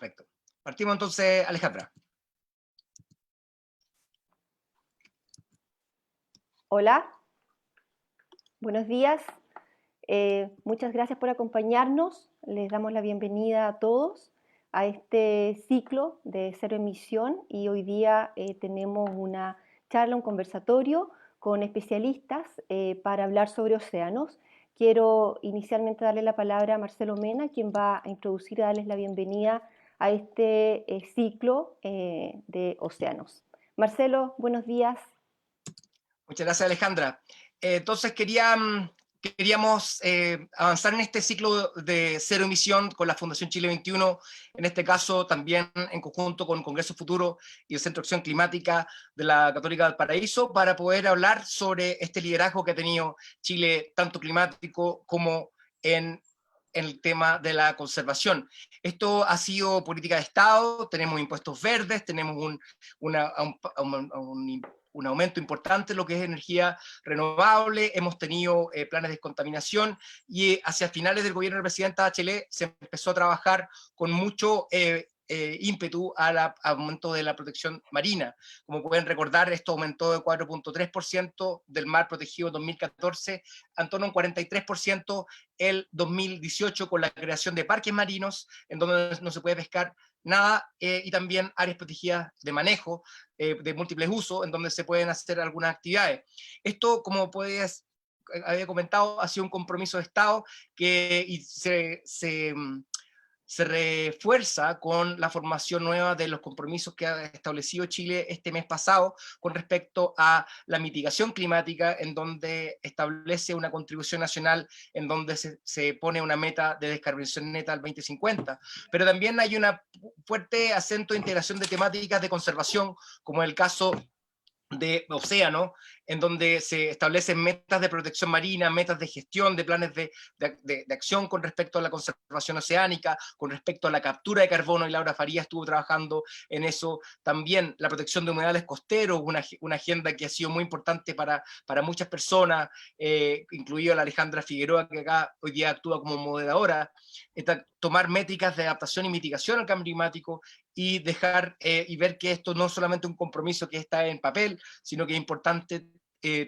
Perfecto. Partimos entonces, Alejandra. Hola, buenos días. Muchas gracias por acompañarnos. Les damos la bienvenida a todos a este ciclo de Cero Emisión y hoy día tenemos una charla, un conversatorio con especialistas para hablar sobre océanos. Quiero inicialmente darle la palabra a Marcelo Mena, quien va a introducir y darles la bienvenida a este ciclo de océanos. Marcelo, buenos días. Muchas gracias, Alejandra. Entonces queríamos avanzar en este ciclo de cero emisión con la Fundación Chile 21, en este caso también en conjunto con Congreso Futuro y el Centro de Acción Climática de la Católica del Paraíso, para poder hablar sobre este liderazgo que ha tenido Chile, tanto climático como en el tema de la conservación. Esto ha sido política de Estado, tenemos impuestos verdes, tenemos un aumento importante en lo que es energía renovable, hemos tenido planes de descontaminación y hacia finales del gobierno del presidente Bachelet se empezó a trabajar con mucho ímpetu al aumento de la protección marina. Como pueden recordar, esto aumentó de 4.3% del mar protegido en 2014 a torno a un 43% el 2018 con la creación de parques marinos en donde no se puede pescar nada y también áreas protegidas de manejo de múltiples usos en donde se pueden hacer algunas actividades. Esto, como había comentado, ha sido un compromiso de Estado que se refuerza con la formación nueva de los compromisos que ha establecido Chile este mes pasado con respecto a la mitigación climática, en donde establece una contribución nacional, en donde se pone una meta de descarbonización neta al 2050. Pero también hay un fuerte acento de integración de temáticas de conservación, como el caso de océano, en donde se establecen metas de protección marina, metas de gestión, de planes de acción con respecto a la conservación oceánica, con respecto a la captura de carbono, y Laura Faría estuvo trabajando en eso. También la protección de humedales costeros, una agenda que ha sido muy importante para muchas personas, incluida la Alejandra Figueroa, que acá hoy día actúa como moderadora. Tomar métricas de adaptación y mitigación al cambio climático y dejar y ver que esto no es solamente un compromiso que está en papel, sino que es importante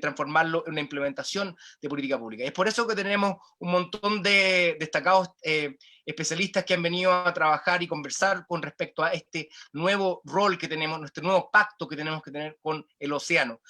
transformarlo en una implementación de política pública. Es por eso que tenemos un montón de destacados especialistas que han venido a trabajar y conversar con respecto a este nuevo rol que tenemos, nuestro nuevo pacto que tenemos que tener con el océano.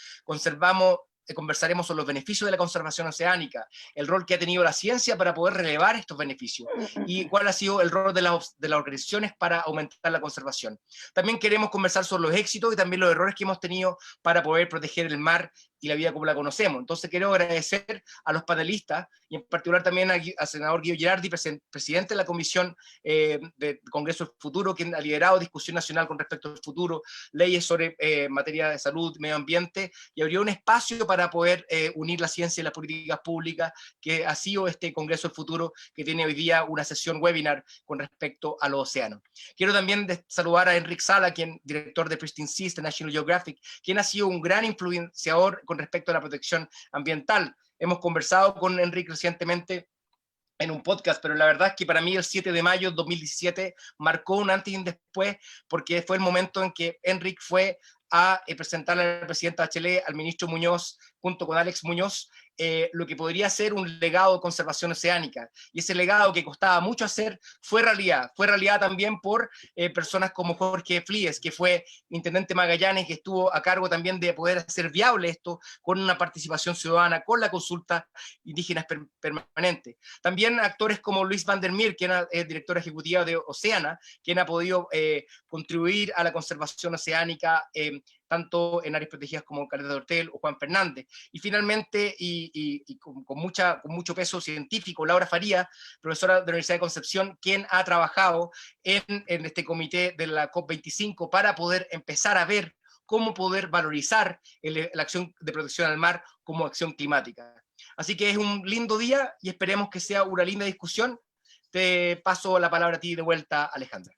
Conversaremos sobre los beneficios de la conservación oceánica, el rol que ha tenido la ciencia para poder relevar estos beneficios y cuál ha sido el rol de las organizaciones para aumentar la conservación. También queremos conversar sobre los éxitos y también los errores que hemos tenido para poder proteger el mar y la vida como la conocemos. Entonces quiero agradecer a los panelistas y en particular también al senador Guido Girardi, presidente de la Comisión de Congreso del Futuro, quien ha liderado discusión nacional con respecto al futuro, leyes sobre materia de salud, medio ambiente, y abrió un espacio para poder unir la ciencia y las políticas públicas, que ha sido este Congreso del Futuro, que tiene hoy día una sesión webinar con respecto a los océanos. Quiero también saludar a Enric Sala, quien director de Pristine Seas de National Geographic, quien ha sido un gran influenciador con respecto a la protección ambiental. Hemos conversado con Enric recientemente en un podcast, pero la verdad es que para mí el 7 de mayo de 2017 marcó un antes y un después, porque fue el momento en que Enric fue a presentarle al presidente Bachelet, al ministro Muñoz, junto con Alex Muñoz, lo que podría ser un legado de conservación oceánica. Y ese legado que costaba mucho hacer fue realidad también por personas como Jorge Flies, que fue intendente Magallanes, que estuvo a cargo también de poder hacer viable esto con una participación ciudadana, con la consulta indígena permanente. También actores como Luis Van der Meer, quien es directora ejecutiva de Oceana, quien ha podido contribuir a la conservación oceánica tanto en áreas protegidas como Caleta de Hortel o Juan Fernández. Y finalmente, y con mucho peso científico, Laura Faría, profesora de la Universidad de Concepción, quien ha trabajado en este comité de la COP25 para poder empezar a ver cómo poder valorizar la acción de protección al mar como acción climática. Así que es un lindo día y esperemos que sea una linda discusión. Te paso la palabra a ti de vuelta, Alejandra.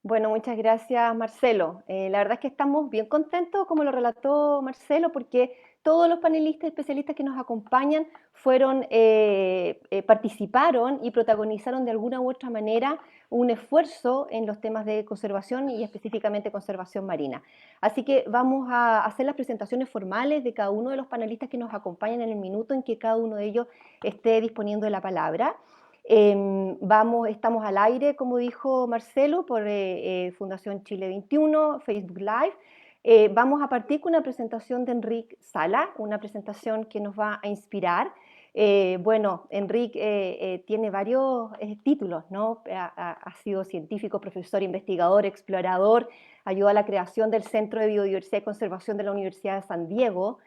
Bueno, muchas gracias, Marcelo. La verdad es que estamos bien contentos, como lo relató Marcelo, porque todos los panelistas y especialistas que nos acompañan participaron y protagonizaron de alguna u otra manera un esfuerzo en los temas de conservación y específicamente conservación marina. Así que vamos a hacer las presentaciones formales de cada uno de los panelistas que nos acompañan en el minuto en que cada uno de ellos esté disponiendo de la palabra. Estamos al aire, como dijo Marcelo, por Fundación Chile 21, Facebook Live. Vamos a partir con una presentación de Enric Sala, una presentación que nos va a inspirar. Bueno, Enric tiene varios títulos, ¿no? Ha sido científico, profesor, investigador, explorador, ayudó a la creación del Centro de Biodiversidad y Conservación de la Universidad de San Diego,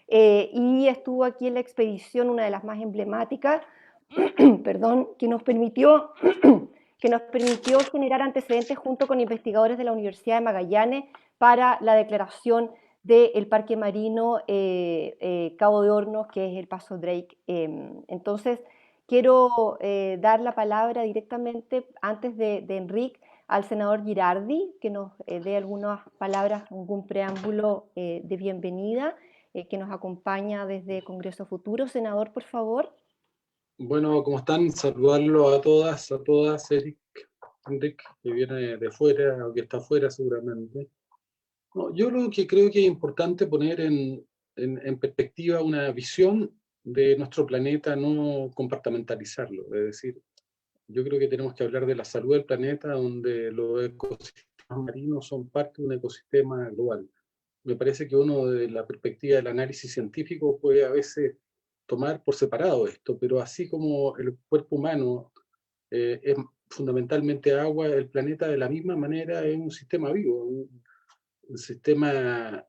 y estuvo aquí en la expedición, una de las más emblemáticas, perdón, que nos permitió generar antecedentes junto con investigadores de la Universidad de Magallanes para la declaración del Parque Marino Cabo de Hornos, que es el Paso Drake. Entonces, quiero dar la palabra directamente, antes de Enric, al senador Girardi, que nos dé algunas palabras, algún preámbulo de bienvenida, que nos acompaña desde Congreso Futuro. Senador, por favor. Bueno, ¿cómo están? Saludarlo a todas, Eric, Enric, que viene de fuera o que está afuera seguramente. No, yo lo que creo que es importante poner en perspectiva una visión de nuestro planeta, no compartimentalizarlo. Es decir, yo creo que tenemos que hablar de la salud del planeta, donde los ecosistemas marinos son parte de un ecosistema global. Me parece que uno, de la perspectiva del análisis científico, puede a veces tomar por separado esto, pero así como el cuerpo humano es fundamentalmente agua, el planeta de la misma manera es un sistema vivo, un sistema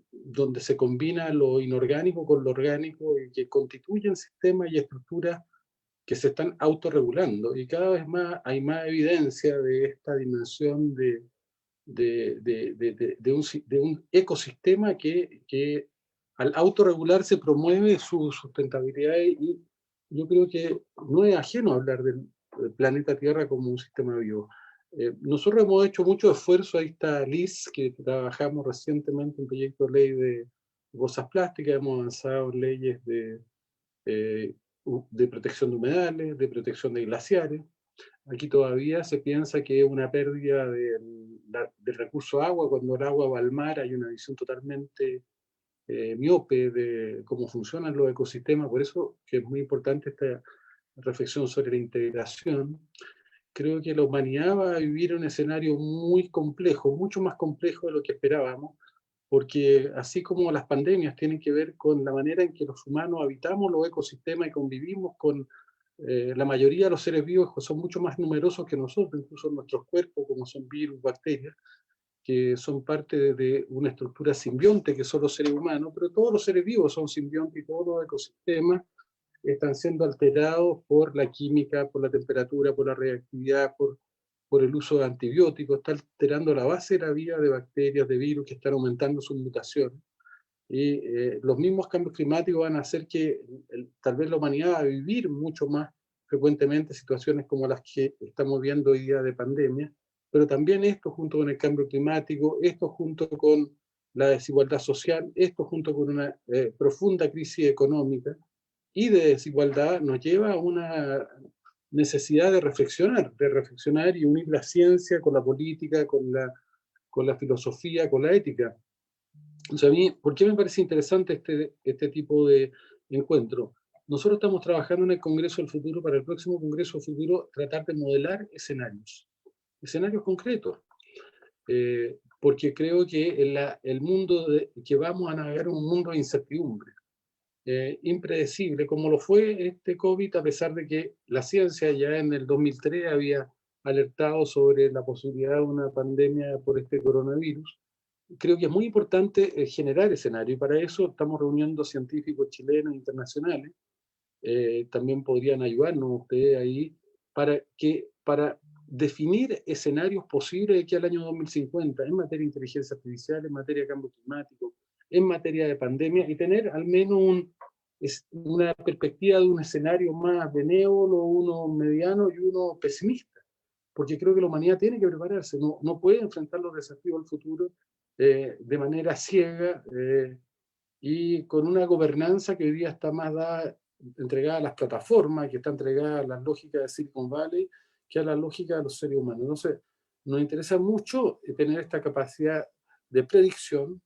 donde se combina lo inorgánico con lo orgánico y que constituyen sistemas y estructuras que se están autorregulando, y cada vez más hay más evidencia de esta dimensión de un ecosistema que al autorregularse promueve su sustentabilidad, y yo creo que no es ajeno hablar del planeta Tierra como un sistema vivo. Nosotros hemos hecho mucho esfuerzo. Ahí está Liz, que trabajamos recientemente en un proyecto de ley de bolsas plásticas, hemos avanzado en leyes de protección de humedales, de protección de glaciares. Aquí todavía se piensa que es una pérdida del recurso agua. Cuando el agua va al mar hay una visión totalmente miope de cómo funcionan los ecosistemas. Por eso que es muy importante esta reflexión sobre la integración. Creo que la humanidad va a vivir un escenario muy complejo, mucho más complejo de lo que esperábamos, porque así como las pandemias tienen que ver con la manera en que los humanos habitamos los ecosistemas y convivimos con la mayoría de los seres vivos, que son mucho más numerosos que nosotros, incluso en nuestros cuerpos, como son virus, bacterias, que son parte de una estructura simbionte que son los seres humanos, pero todos los seres vivos son simbiontes y todos los ecosistemas están siendo alterados por la química, por la temperatura, por la reactividad, por el uso de antibióticos. Está alterando la base de la vida de bacterias, de virus, que están aumentando sus mutaciones. Y los mismos cambios climáticos van a hacer que tal vez la humanidad va a vivir mucho más frecuentemente situaciones como las que estamos viendo hoy día de pandemia, pero también esto junto con el cambio climático, esto junto con la desigualdad social, esto junto con una profunda crisis económica y de desigualdad, nos lleva a una necesidad de reflexionar y unir la ciencia con la política, con la filosofía, con la ética. O sea, a mí, ¿por qué me parece interesante este tipo de encuentro? Nosotros estamos trabajando en el Congreso del Futuro, para el próximo Congreso del Futuro, tratar de modelar escenarios concretos, porque creo que el mundo que vamos a navegar es un mundo de incertidumbre, impredecible, como lo fue este COVID, a pesar de que la ciencia ya en el 2003 había alertado sobre la posibilidad de una pandemia por este coronavirus. Creo que es muy importante generar escenario, y para eso estamos reuniendo científicos chilenos e internacionales. También podrían ayudarnos ustedes ahí para definir escenarios posibles de aquí al año 2050 en materia de inteligencia artificial, en materia de cambio climático, en materia de pandemia, y tener al menos una perspectiva de un escenario más benévolo, uno mediano y uno pesimista, porque creo que la humanidad tiene que prepararse, no puede enfrentar los desafíos del futuro de manera ciega, y con una gobernanza que hoy día está más entregada a las plataformas, que está entregada a las lógicas de Silicon Valley, que a la lógica de los seres humanos. Entonces, nos interesa mucho tener esta capacidad de predicción.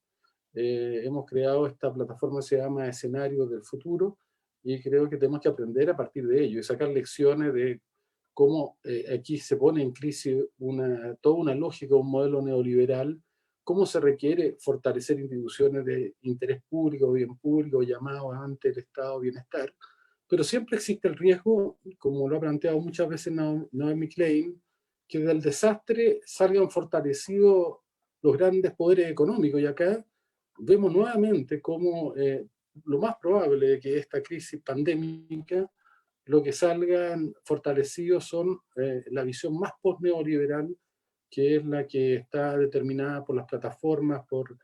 Hemos creado esta plataforma que se llama Escenarios del Futuro, y creo que tenemos que aprender a partir de ello y sacar lecciones de cómo aquí se pone en crisis toda una lógica, un modelo neoliberal, cómo se requiere fortalecer instituciones de interés público, bien público, llamados ante el estado de bienestar, pero siempre existe el riesgo, como lo ha planteado muchas veces Naomi Klein, que del desastre salgan fortalecidos los grandes poderes económicos, y acá vemos nuevamente cómo lo más probable es que esta crisis pandémica, lo que salgan fortalecidos son la visión más post-neoliberal, que es la que está determinada por las plataformas, por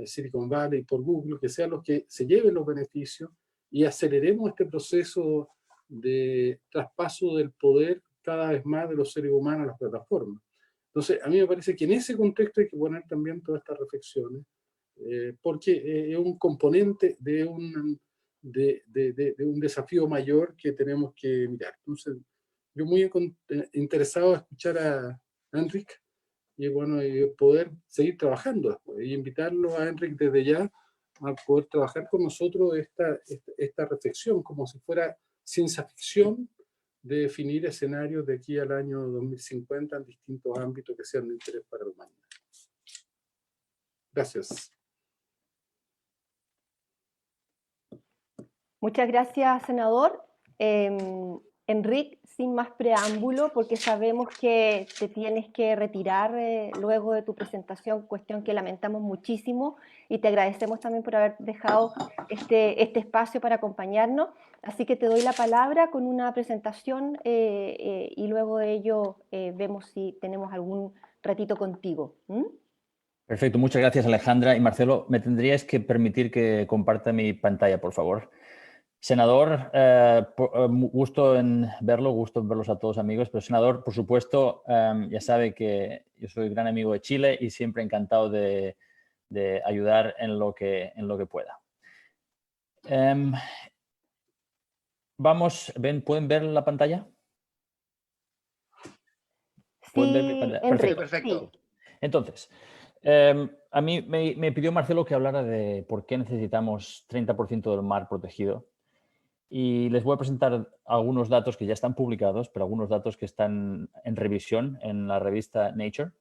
Silicon Valley, por Google, que sean los que se lleven los beneficios y aceleremos este proceso de traspaso del poder cada vez más de los seres humanos a las plataformas. Entonces, a mí me parece que en ese contexto hay que poner también todas estas reflexiones, porque es un componente de un desafío mayor que tenemos que mirar. Entonces, yo muy interesado en escuchar a Enric y bueno, y poder seguir trabajando después, y invitarlo a Enric desde ya a poder trabajar con nosotros esta reflexión, como si fuera ciencia ficción, de definir escenarios de aquí al año 2050 en distintos ámbitos que sean de interés para la humanidad. Gracias. Muchas gracias, senador. Enric, sin más preámbulo, porque sabemos que te tienes que retirar luego de tu presentación, cuestión que lamentamos muchísimo, y te agradecemos también por haber dejado este espacio para acompañarnos. Así que te doy la palabra con una presentación y luego de ello vemos si tenemos algún ratito contigo. Perfecto, muchas gracias, Alejandra. Y Marcelo, me tendríais que permitir que comparta mi pantalla, por favor. Senador, gusto en verlos a todos, amigos, pero senador, por supuesto, ya sabe que yo soy gran amigo de Chile y siempre encantado de ayudar en lo que pueda. ¿Pueden ver la pantalla? ¿Pueden ver mi pantalla? Enric, Perfecto. sí. Entonces, a mí me pidió Marcelo que hablara de por qué necesitamos 30% del mar protegido. Y les voy a presentar algunos datos que ya están publicados, pero algunos datos que están en revisión en la revista Nature.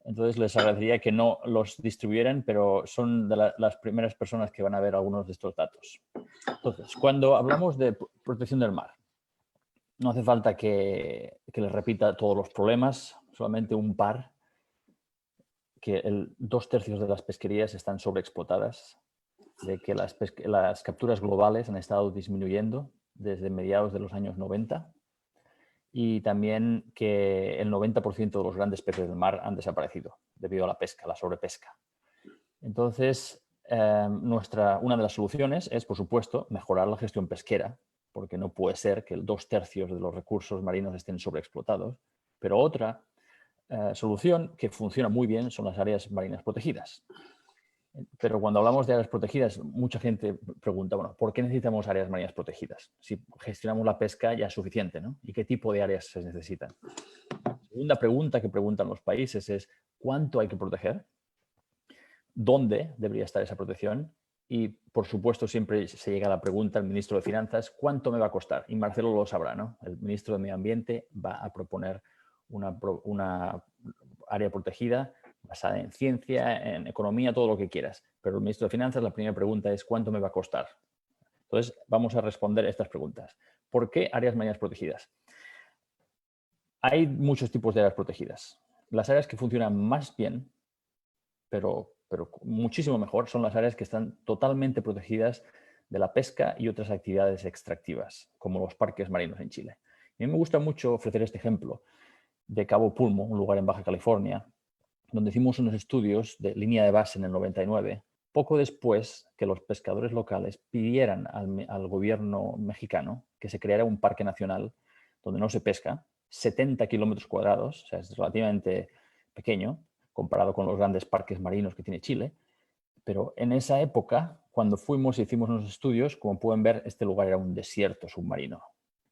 Entonces les agradecería que no los distribuyeran, pero son de las primeras personas que van a ver algunos de estos datos. Entonces, cuando hablamos de protección del mar, no hace falta que les repita todos los problemas, solamente un par, que 2/3 de las pesquerías están sobreexplotadas, de que las capturas globales han estado disminuyendo desde mediados de los años 90 y también que el 90% de los grandes peces del mar han desaparecido debido a la pesca, la sobrepesca. Entonces, una de las soluciones es, por supuesto, mejorar la gestión pesquera, porque no puede ser que 2/3 de los recursos marinos estén sobreexplotados, pero otra solución que funciona muy bien son las áreas marinas protegidas. Pero cuando hablamos de áreas protegidas, mucha gente pregunta, bueno, ¿por qué necesitamos áreas marinas protegidas? Si gestionamos la pesca ya es suficiente, ¿no? ¿Y qué tipo de áreas se necesitan? La segunda pregunta que preguntan los países es ¿cuánto hay que proteger? ¿Dónde debería estar esa protección? Y, por supuesto, siempre se llega a la pregunta al ministro de Finanzas, ¿cuánto me va a costar? Y Marcelo lo sabrá, ¿no? El ministro de Medio Ambiente va a proponer una área protegida basada en ciencia, en economía, todo lo que quieras. Pero el ministro de Finanzas, la primera pregunta es ¿cuánto me va a costar? Entonces, vamos a responder estas preguntas. ¿Por qué áreas marinas protegidas? Hay muchos tipos de áreas protegidas. Las áreas que funcionan más bien, pero muchísimo mejor, son las áreas que están totalmente protegidas de la pesca y otras actividades extractivas, como los parques marinos en Chile. Y a mí me gusta mucho ofrecer este ejemplo de Cabo Pulmo, un lugar en Baja California, donde hicimos unos estudios de línea de base en el 99, poco después que los pescadores locales pidieran al gobierno mexicano que se creara un parque nacional donde no se pesca, 70 kilómetros cuadrados, o sea, es relativamente pequeño comparado con los grandes parques marinos que tiene Chile, pero en esa época cuando fuimos y hicimos unos estudios, como pueden ver, este lugar era un desierto submarino.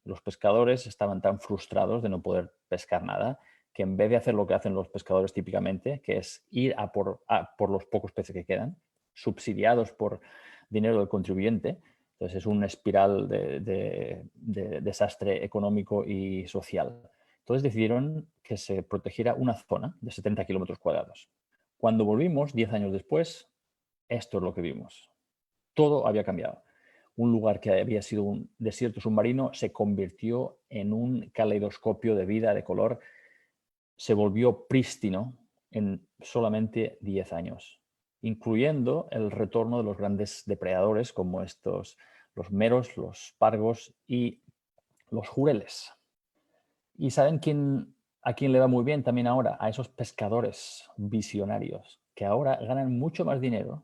Los pescadores estaban tan frustrados de no poder pescar nada que en vez de hacer lo que hacen los pescadores típicamente, que es ir a por los pocos peces que quedan, subsidiados por dinero del contribuyente, entonces es una espiral de desastre económico y social. Entonces decidieron que se protegiera una zona de 70 kilómetros cuadrados. Cuando volvimos, 10 años después, esto es lo que vimos. Todo había cambiado. Un lugar que había sido un desierto submarino se convirtió en un caleidoscopio de vida, de color. Se volvió prístino en solamente 10 años, incluyendo el retorno de los grandes depredadores como los meros, los pargos y los jureles. ¿Y saben a quién le va muy bien también ahora? A esos pescadores visionarios que ahora ganan mucho más dinero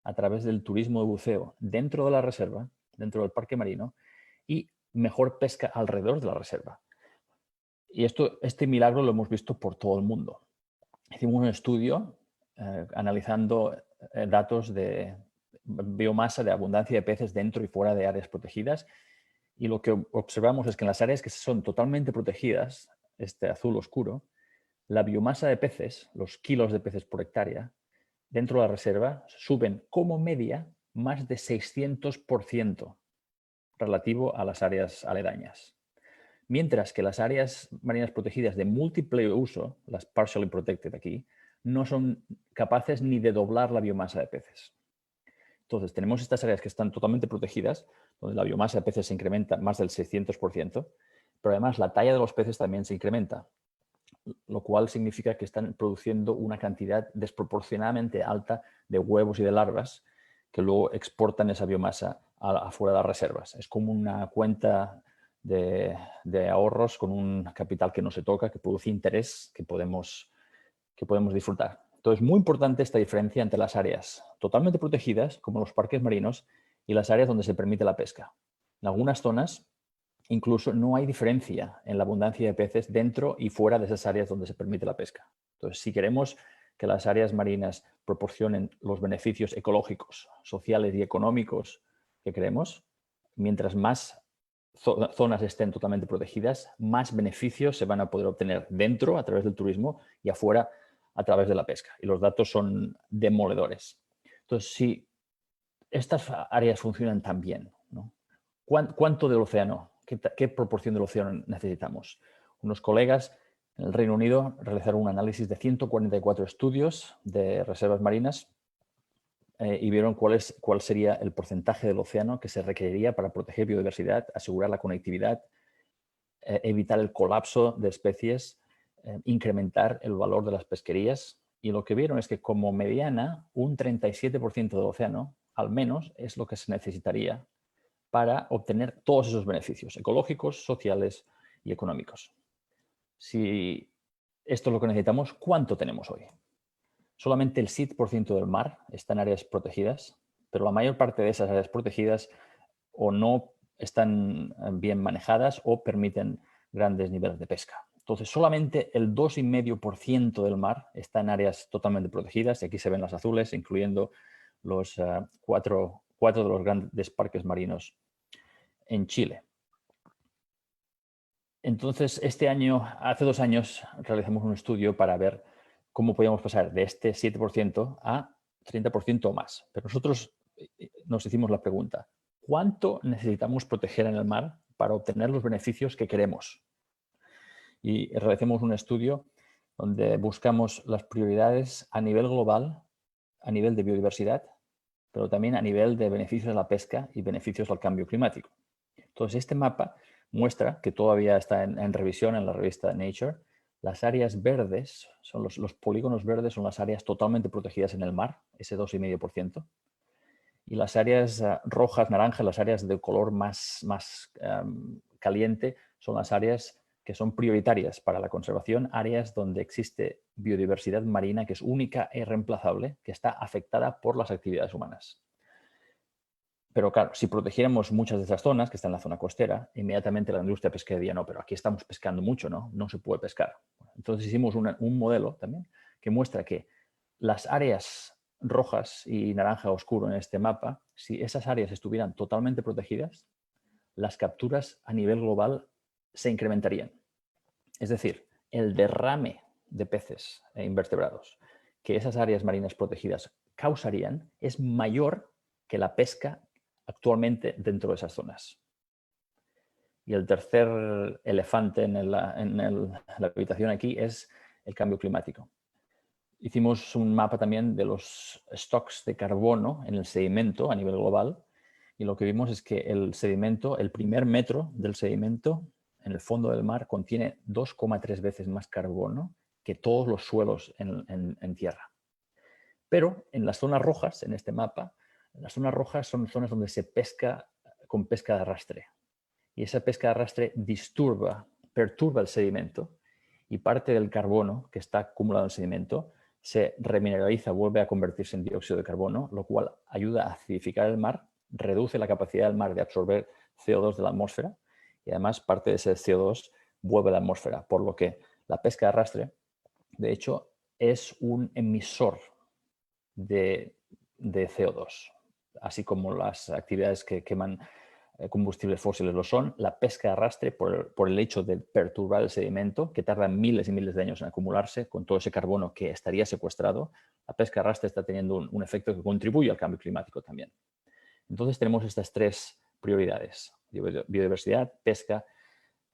a través del turismo de buceo dentro de la reserva, dentro del parque marino, y mejor pesca alrededor de la reserva. Y este milagro lo hemos visto por todo el mundo. Hicimos un estudio analizando datos de biomasa, de abundancia de peces dentro y fuera de áreas protegidas, y lo que observamos es que en las áreas que son totalmente protegidas, este azul oscuro, la biomasa de peces, los kilos de peces por hectárea, dentro de la reserva suben como media más de 600% relativo a las áreas aledañas. Mientras que las áreas marinas protegidas de múltiple uso, las partially protected aquí, no son capaces ni de doblar la biomasa de peces. Entonces, tenemos estas áreas que están totalmente protegidas, donde la biomasa de peces se incrementa más del 600%, pero además la talla de los peces también se incrementa, lo cual significa que están produciendo una cantidad desproporcionadamente alta de huevos y de larvas que luego exportan esa biomasa afuera de las reservas. Es como una cuenta de ahorros con un capital que no se toca, que produce interés que podemos disfrutar. Entonces, muy importante esta diferencia entre las áreas totalmente protegidas, como los parques marinos, y las áreas donde se permite la pesca. En algunas zonas, incluso no hay diferencia en la abundancia de peces dentro y fuera de esas áreas donde se permite la pesca. Entonces, si queremos que las áreas marinas proporcionen los beneficios ecológicos, sociales y económicos que queremos, mientras más zonas estén totalmente protegidas, más beneficios se van a poder obtener dentro a través del turismo y afuera a través de la pesca. Y los datos son demoledores. Entonces, si estas áreas funcionan tan bien, ¿no? ¿Cuánto del océano? ¿Qué proporción del océano necesitamos? Unos colegas en el Reino Unido realizaron un análisis de 144 estudios de reservas marinas y vieron cuál sería el porcentaje del océano que se requeriría para proteger biodiversidad, asegurar la conectividad, evitar el colapso de especies, incrementar el valor de las pesquerías. Y lo que vieron es que como mediana, un 37% del océano, al menos, es lo que se necesitaría para obtener todos esos beneficios ecológicos, sociales y económicos. Si esto es lo que necesitamos, ¿cuánto tenemos hoy? Solamente el 7% del mar está en áreas protegidas, pero la mayor parte de esas áreas protegidas o no están bien manejadas o permiten grandes niveles de pesca. Entonces, solamente el 2,5% del mar está en áreas totalmente protegidas, y aquí se ven las azules, incluyendo los cuatro de los grandes parques marinos en Chile. Entonces, hace 2 años, realizamos un estudio para ver cómo podíamos pasar de este 7% a 30% o más. Pero nosotros nos hicimos la pregunta, ¿cuánto necesitamos proteger en el mar para obtener los beneficios que queremos? Y realizamos un estudio donde buscamos las prioridades a nivel global, a nivel de biodiversidad, pero también a nivel de beneficios a la pesca y beneficios al cambio climático. Entonces, este mapa muestra, que todavía está en revisión en la revista Nature, las áreas verdes, son los polígonos verdes son las áreas totalmente protegidas en el mar, ese 2,5%. Y las áreas rojas, naranjas, las áreas de color más caliente, son las áreas que son prioritarias para la conservación, áreas donde existe biodiversidad marina que es única e irreemplazable, que está afectada por las actividades humanas. Pero claro, si protegiéramos muchas de esas zonas, que están en la zona costera, inmediatamente la industria pesquera diría, no, pero aquí estamos pescando mucho, no se puede pescar. Entonces hicimos un modelo también que muestra que las áreas rojas y naranja oscuro en este mapa, si esas áreas estuvieran totalmente protegidas, las capturas a nivel global se incrementarían. Es decir, el derrame de peces e invertebrados que esas áreas marinas protegidas causarían es mayor que la pesca actualmente dentro de esas zonas. Y el tercer elefante en la habitación aquí es el cambio climático. Hicimos un mapa también de los stocks de carbono en el sedimento a nivel global y lo que vimos es que el sedimento, el primer metro del sedimento en el fondo del mar contiene 2,3 veces más carbono que todos los suelos en tierra. Pero en las zonas rojas, en este mapa, las zonas rojas son zonas donde se pesca con pesca de arrastre. Y esa pesca de arrastre perturba el sedimento y parte del carbono que está acumulado en el sedimento se remineraliza, vuelve a convertirse en dióxido de carbono, lo cual ayuda a acidificar el mar, reduce la capacidad del mar de absorber CO2 de la atmósfera y además parte de ese CO2 vuelve a la atmósfera, por lo que la pesca de arrastre, de hecho, es un emisor de CO2, así como las actividades que queman combustibles fósiles lo son. La pesca de arrastre, por el hecho de perturbar el sedimento, que tarda miles y miles de años en acumularse con todo ese carbono que estaría secuestrado, la pesca de arrastre está teniendo un efecto que contribuye al cambio climático también. Entonces tenemos estas tres prioridades: biodiversidad, pesca,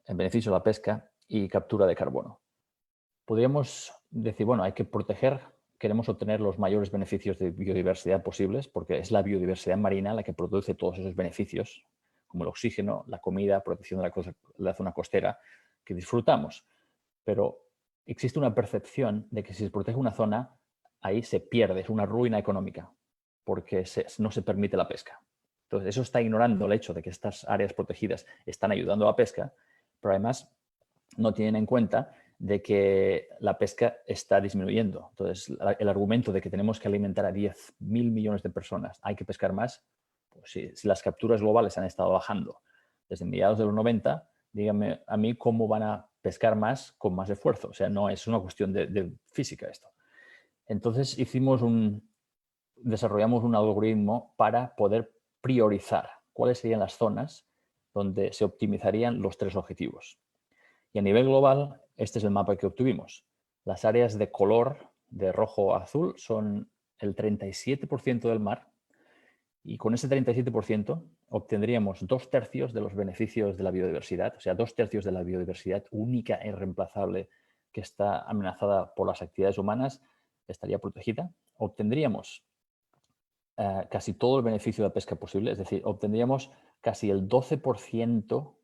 en beneficio de la pesca y captura de carbono. Podríamos decir, bueno, hay que proteger, queremos obtener los mayores beneficios de biodiversidad posibles, porque es la biodiversidad marina la que produce todos esos beneficios, como el oxígeno, la comida, protección de la zona costera, que disfrutamos. Pero existe una percepción de que si se protege una zona, ahí se pierde, es una ruina económica, porque no se permite la pesca. Entonces, eso está ignorando el hecho de que estas áreas protegidas están ayudando a la pesca, pero además no tienen en cuenta de que la pesca está disminuyendo. Entonces, el argumento de que tenemos que alimentar a 10.000 millones de personas, hay que pescar más, pues si las capturas globales han estado bajando desde mediados de los 90, díganme a mí cómo van a pescar más con más esfuerzo. O sea, no es una cuestión de física esto. Entonces, desarrollamos un algoritmo para poder priorizar cuáles serían las zonas donde se optimizarían los tres objetivos. Y a nivel global, este es el mapa que obtuvimos. Las áreas de color de rojo a azul son el 37% del mar y con ese 37% obtendríamos 2/3 de los beneficios de la biodiversidad, o sea, 2/3 de la biodiversidad única e irreemplazable que está amenazada por las actividades humanas estaría protegida. Obtendríamos casi todo el beneficio de la pesca posible, es decir, obtendríamos casi el 12%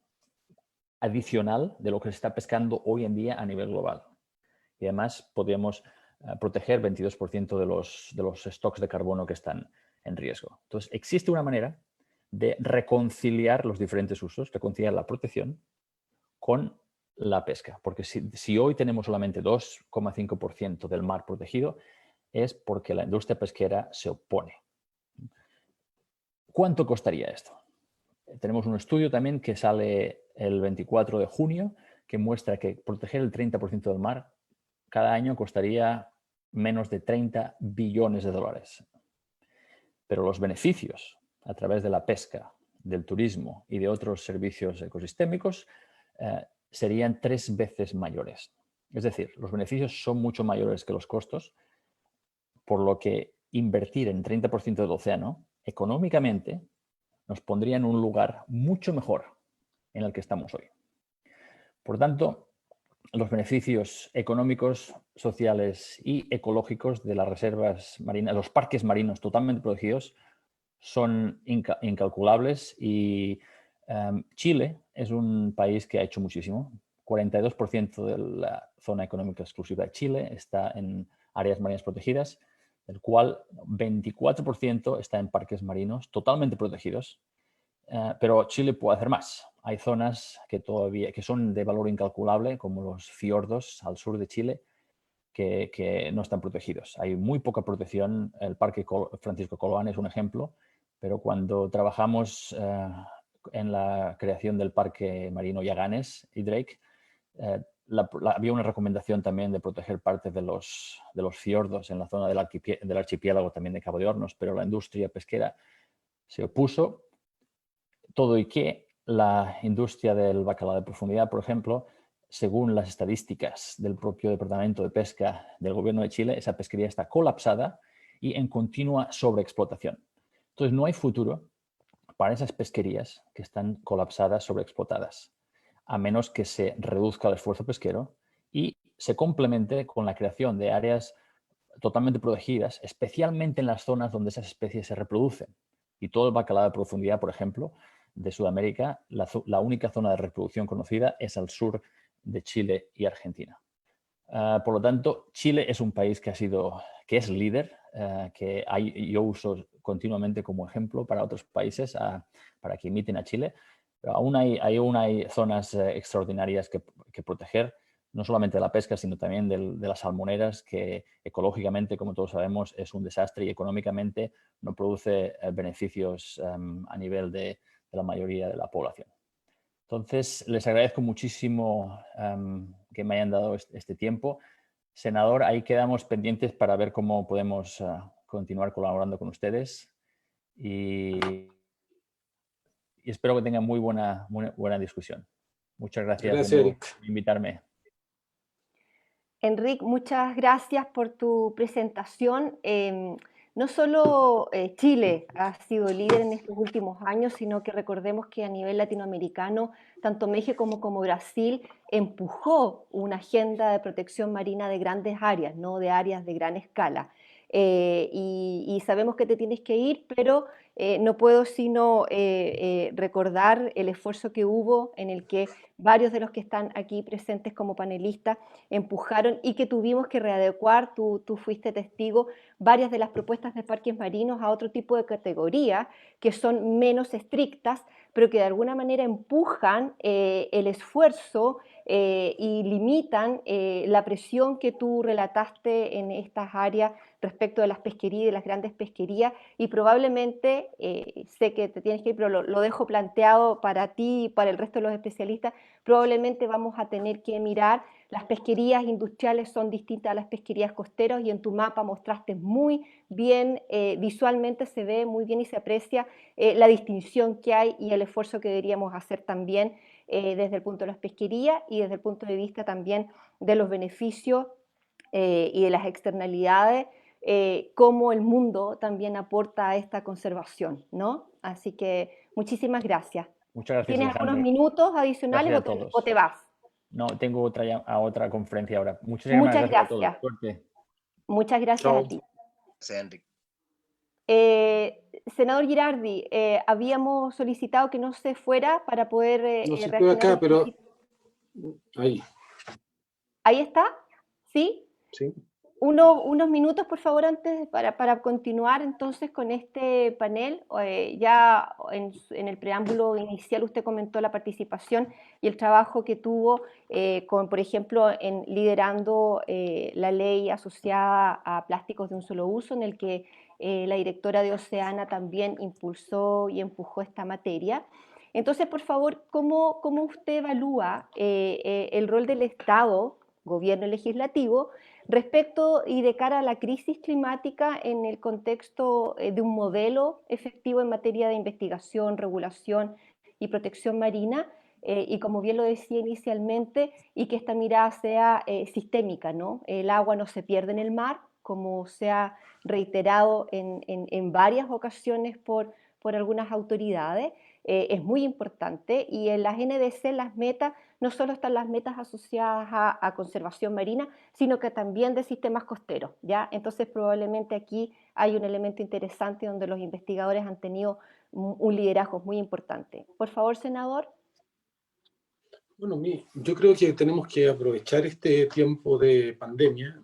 adicional de lo que se está pescando hoy en día a nivel global. Y además podríamos proteger 22% de los stocks de carbono que están en riesgo. Entonces, existe una manera de reconciliar los diferentes usos, reconciliar la protección con la pesca. Porque si hoy tenemos solamente 2,5% del mar protegido, es porque la industria pesquera se opone. ¿Cuánto costaría esto? Tenemos un estudio también que sale el 24 de junio que muestra que proteger el 30% del mar cada año costaría menos de 30 billones de dólares. Pero los beneficios a través de la pesca, del turismo y de otros servicios ecosistémicos serían 3 veces mayores. Es decir, los beneficios son mucho mayores que los costos, por lo que invertir en 30% del océano económicamente nos pondría en un lugar mucho mejor en el que estamos hoy. Por tanto, los beneficios económicos, sociales y ecológicos de las reservas marinas, los parques marinos totalmente protegidos, son incalculables y Chile es un país que ha hecho muchísimo. 42% de la zona económica exclusiva de Chile está en áreas marinas protegidas, del cual 24% está en parques marinos totalmente protegidos. Pero Chile puede hacer más. Hay zonas que son de valor incalculable, como los fiordos al sur de Chile, que no están protegidos. Hay muy poca protección. El Parque Francisco Coloane es un ejemplo, pero cuando trabajamos en la creación del Parque Marino Yaganes y Drake, había una recomendación también de proteger parte de los fiordos en la zona del archipiélago también de Cabo de Hornos, pero la industria pesquera se opuso, todo y que la industria del bacalao de profundidad, por ejemplo, según las estadísticas del propio Departamento de Pesca del Gobierno de Chile, esa pesquería está colapsada y en continua sobreexplotación. Entonces, no hay futuro para esas pesquerías que están colapsadas, sobreexplotadas, a menos que se reduzca el esfuerzo pesquero y se complemente con la creación de áreas totalmente protegidas, especialmente en las zonas donde esas especies se reproducen. Y todo el bacalao de profundidad, por ejemplo, de Sudamérica, la única zona de reproducción conocida es al sur de Chile y Argentina. Por lo tanto, Chile es un país que es líder, que yo uso continuamente como ejemplo para otros países, para que imiten a Chile, pero aún hay zonas extraordinarias que proteger, no solamente de la pesca, sino también de las salmoneras, que ecológicamente, como todos sabemos, es un desastre y económicamente no produce beneficios a nivel de la mayoría de la población. Entonces, les agradezco muchísimo que me hayan dado este tiempo. Senador, ahí quedamos pendientes para ver cómo podemos continuar colaborando con ustedes y espero que tengan muy buena discusión. Muchas gracias, Gracias, Eric. por invitarme. Enric, muchas gracias por tu presentación. No solo Chile ha sido líder en estos últimos años, sino que recordemos que a nivel latinoamericano, tanto México como Brasil empujó una agenda de protección marina de grandes áreas, no de áreas de gran escala. Y sabemos que te tienes que ir, pero no puedo sino recordar el esfuerzo que hubo en el que varios de los que están aquí presentes como panelistas empujaron y que tuvimos que readecuar, tú fuiste testigo, varias de las propuestas de parques marinos a otro tipo de categorías que son menos estrictas, pero que de alguna manera empujan el esfuerzo y limitan la presión que tú relataste en estas áreas respecto de las pesquerías y de las grandes pesquerías, y probablemente, sé que te tienes que ir, pero lo dejo planteado para ti y para el resto de los especialistas, probablemente vamos a tener que mirar, las pesquerías industriales son distintas a las pesquerías costeras y en tu mapa mostraste muy bien, visualmente se ve muy bien y se aprecia la distinción que hay y el esfuerzo que deberíamos hacer también desde el punto de las pesquerías y desde el punto de vista también de los beneficios y de las externalidades, cómo el mundo también aporta a esta conservación, ¿no? Así que muchísimas gracias. Muchas gracias, ¿Tienes Alejandro. algunos minutos adicionales Gracias a todos. o te vas? No, tengo otra conferencia ahora. Muchas Muchas gracias a todos. gracias. Suerte. Muchas gracias Chao. a ti. Gracias, Enric. Senador Girardi, habíamos solicitado que no se fuera para poder No, sí estoy reaccionar acá, un pero poquito. ahí, ¿Ahí está? ¿Sí? sí. Unos minutos, por favor, antes para continuar entonces con este panel. Ya en el preámbulo inicial usted comentó la participación y el trabajo que tuvo, por ejemplo, en liderando la ley asociada a plásticos de un solo uso, en el que la directora de Oceana también impulsó y empujó esta materia. Entonces, por favor, ¿cómo usted evalúa el rol del Estado, gobierno legislativo, respecto y de cara a la crisis climática en el contexto de un modelo efectivo en materia de investigación, regulación y protección marina? Y como bien lo decía inicialmente, y que esta mirada sea sistémica, ¿no? El agua no se pierde en el mar, como se ha reiterado en varias ocasiones por algunas autoridades, es muy importante, y en las NDC las metas no solo están las metas asociadas a conservación marina, sino que también de sistemas costeros, ¿ya? Entonces probablemente aquí hay un elemento interesante donde los investigadores han tenido un liderazgo muy importante. Por favor, senador. Bueno, yo creo que tenemos que aprovechar este tiempo de pandemia,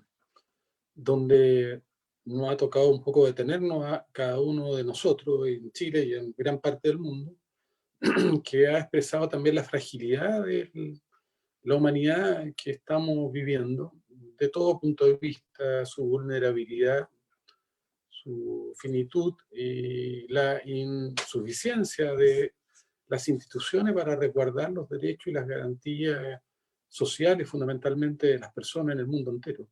donde nos ha tocado un poco detenernos a cada uno de nosotros en Chile y en gran parte del mundo, que ha expresado también la fragilidad de la humanidad que estamos viviendo, de todo punto de vista, su vulnerabilidad, su finitud y la insuficiencia de las instituciones para resguardar los derechos y las garantías sociales fundamentalmente de las personas en el mundo entero.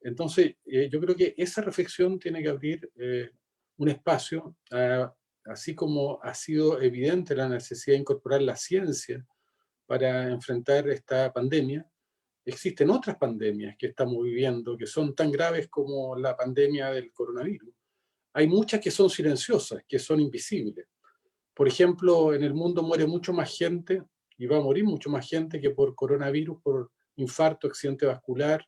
Entonces, yo creo que esa reflexión tiene que abrir un espacio, así como ha sido evidente la necesidad de incorporar la ciencia para enfrentar esta pandemia. Existen otras pandemias que estamos viviendo que son tan graves como la pandemia del coronavirus. Hay muchas que son silenciosas, que son invisibles. Por ejemplo, en el mundo muere mucho más gente y va a morir mucho más gente que por coronavirus, por infarto, accidente vascular,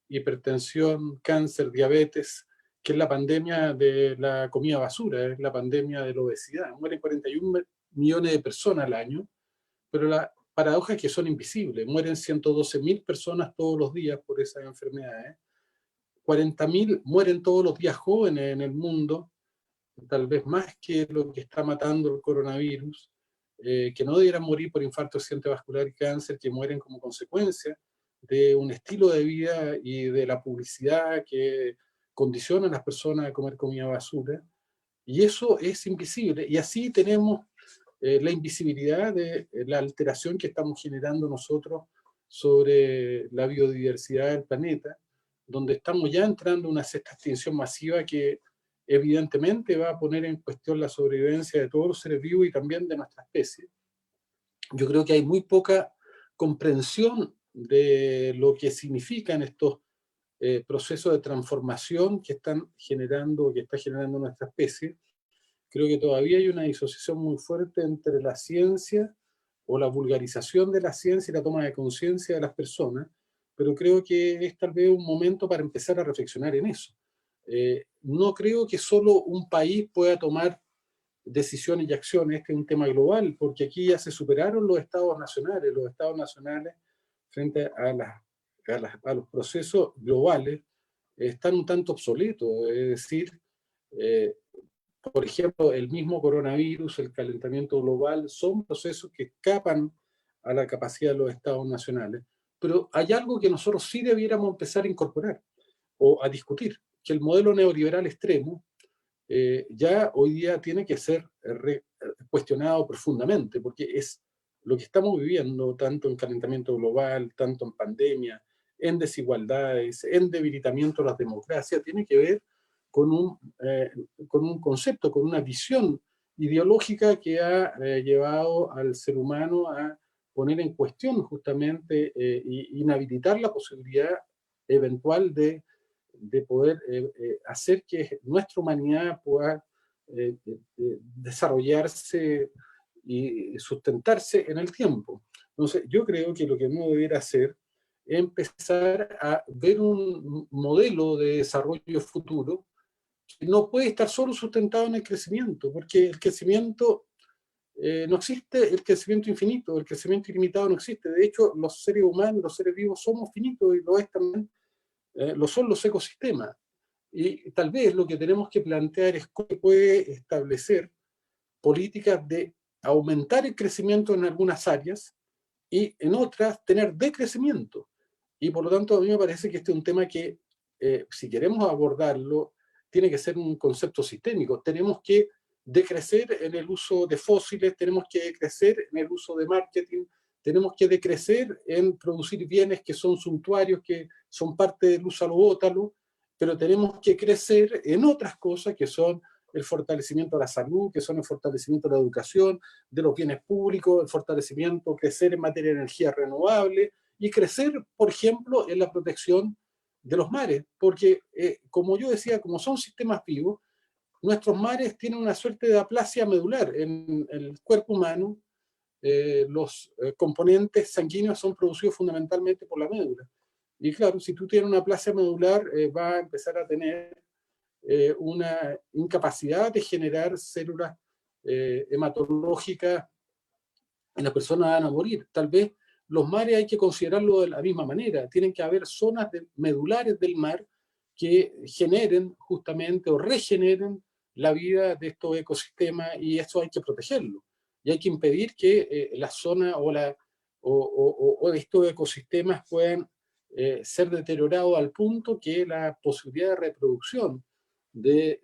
hipertensión, cáncer, diabetes, que es la pandemia de la comida basura, es la pandemia de la obesidad. Mueren 41 millones de personas al año, pero la paradoja es que son invisibles. Mueren 112.000 personas todos los días por esas enfermedades. 40.000 mueren todos los días jóvenes en el mundo, tal vez más que lo que está matando el coronavirus, que no debieran morir por infarto, accidente vascular y cáncer, que mueren como consecuencia de un estilo de vida y de la publicidad que condiciona a las personas a comer comida basura. Y eso es invisible. Y así tenemos la invisibilidad de la alteración que estamos generando nosotros sobre la biodiversidad del planeta, donde estamos ya entrando en una sexta extinción masiva que evidentemente va a poner en cuestión la sobrevivencia de todos los seres vivos y también de nuestra especie. Yo creo que hay muy poca comprensión de lo que significan estos procesos de transformación que están generando, que está generando nuestra especie. Creo que todavía hay una disociación muy fuerte entre la ciencia o la vulgarización de la ciencia y la toma de conciencia de las personas, pero creo que es tal vez un momento para empezar a reflexionar en eso. No creo que solo un país pueda tomar decisiones y acciones, este es un tema global, porque aquí ya se superaron los estados nacionales frente a los procesos globales están un tanto obsoletos, es decir, por ejemplo, el mismo coronavirus, el calentamiento global, son procesos que escapan a la capacidad de los estados nacionales, pero hay algo que nosotros sí debiéramos empezar a incorporar o a discutir, que el modelo neoliberal extremo ya hoy día tiene que ser cuestionado profundamente, porque es lo que estamos viviendo, tanto en calentamiento global, tanto en pandemia, en desigualdades, en debilitamiento de las democracias, tiene que ver con un concepto, con una visión ideológica que ha llevado al ser humano a poner en cuestión justamente inhabilitar la posibilidad eventual de poder hacer que nuestra humanidad pueda desarrollarse y sustentarse en el tiempo. Entonces, yo creo que lo que uno debiera hacer es empezar a ver un modelo de desarrollo futuro que no puede estar solo sustentado en el crecimiento, porque el crecimiento no existe, el crecimiento infinito, el crecimiento ilimitado no existe. De hecho, los seres humanos, los seres vivos somos finitos y lo es también, lo son los ecosistemas. Y tal vez lo que tenemos que plantear es cómo puede establecer políticas de aumentar el crecimiento en algunas áreas y en otras tener decrecimiento. Y por lo tanto a mí me parece que este es un tema que si queremos abordarlo tiene que ser un concepto sistémico. Tenemos que decrecer en el uso de fósiles, tenemos que decrecer en el uso de marketing, tenemos que decrecer en producir bienes que son suntuarios, que son parte del úsalo bótalo, pero tenemos que crecer en otras cosas que son el fortalecimiento de la salud, que son el fortalecimiento de la educación, de los bienes públicos, el fortalecimiento, crecer en materia de energía renovable y crecer, por ejemplo, en la protección de los mares, porque como yo decía, como son sistemas vivos, nuestros mares tienen una suerte de aplasia medular en el cuerpo humano. Los componentes sanguíneos son producidos fundamentalmente por la médula. Y claro, si tú tienes una aplasia medular, va a empezar a tener una incapacidad de generar células hematológicas y las personas van a morir. Tal vez los mares hay que considerarlo de la misma manera. Tienen que haber zonas medulares del mar que generen justamente o regeneren la vida de estos ecosistemas y eso hay que protegerlo. Y hay que impedir que la zona o estos ecosistemas puedan ser deteriorados al punto que la posibilidad de reproducción de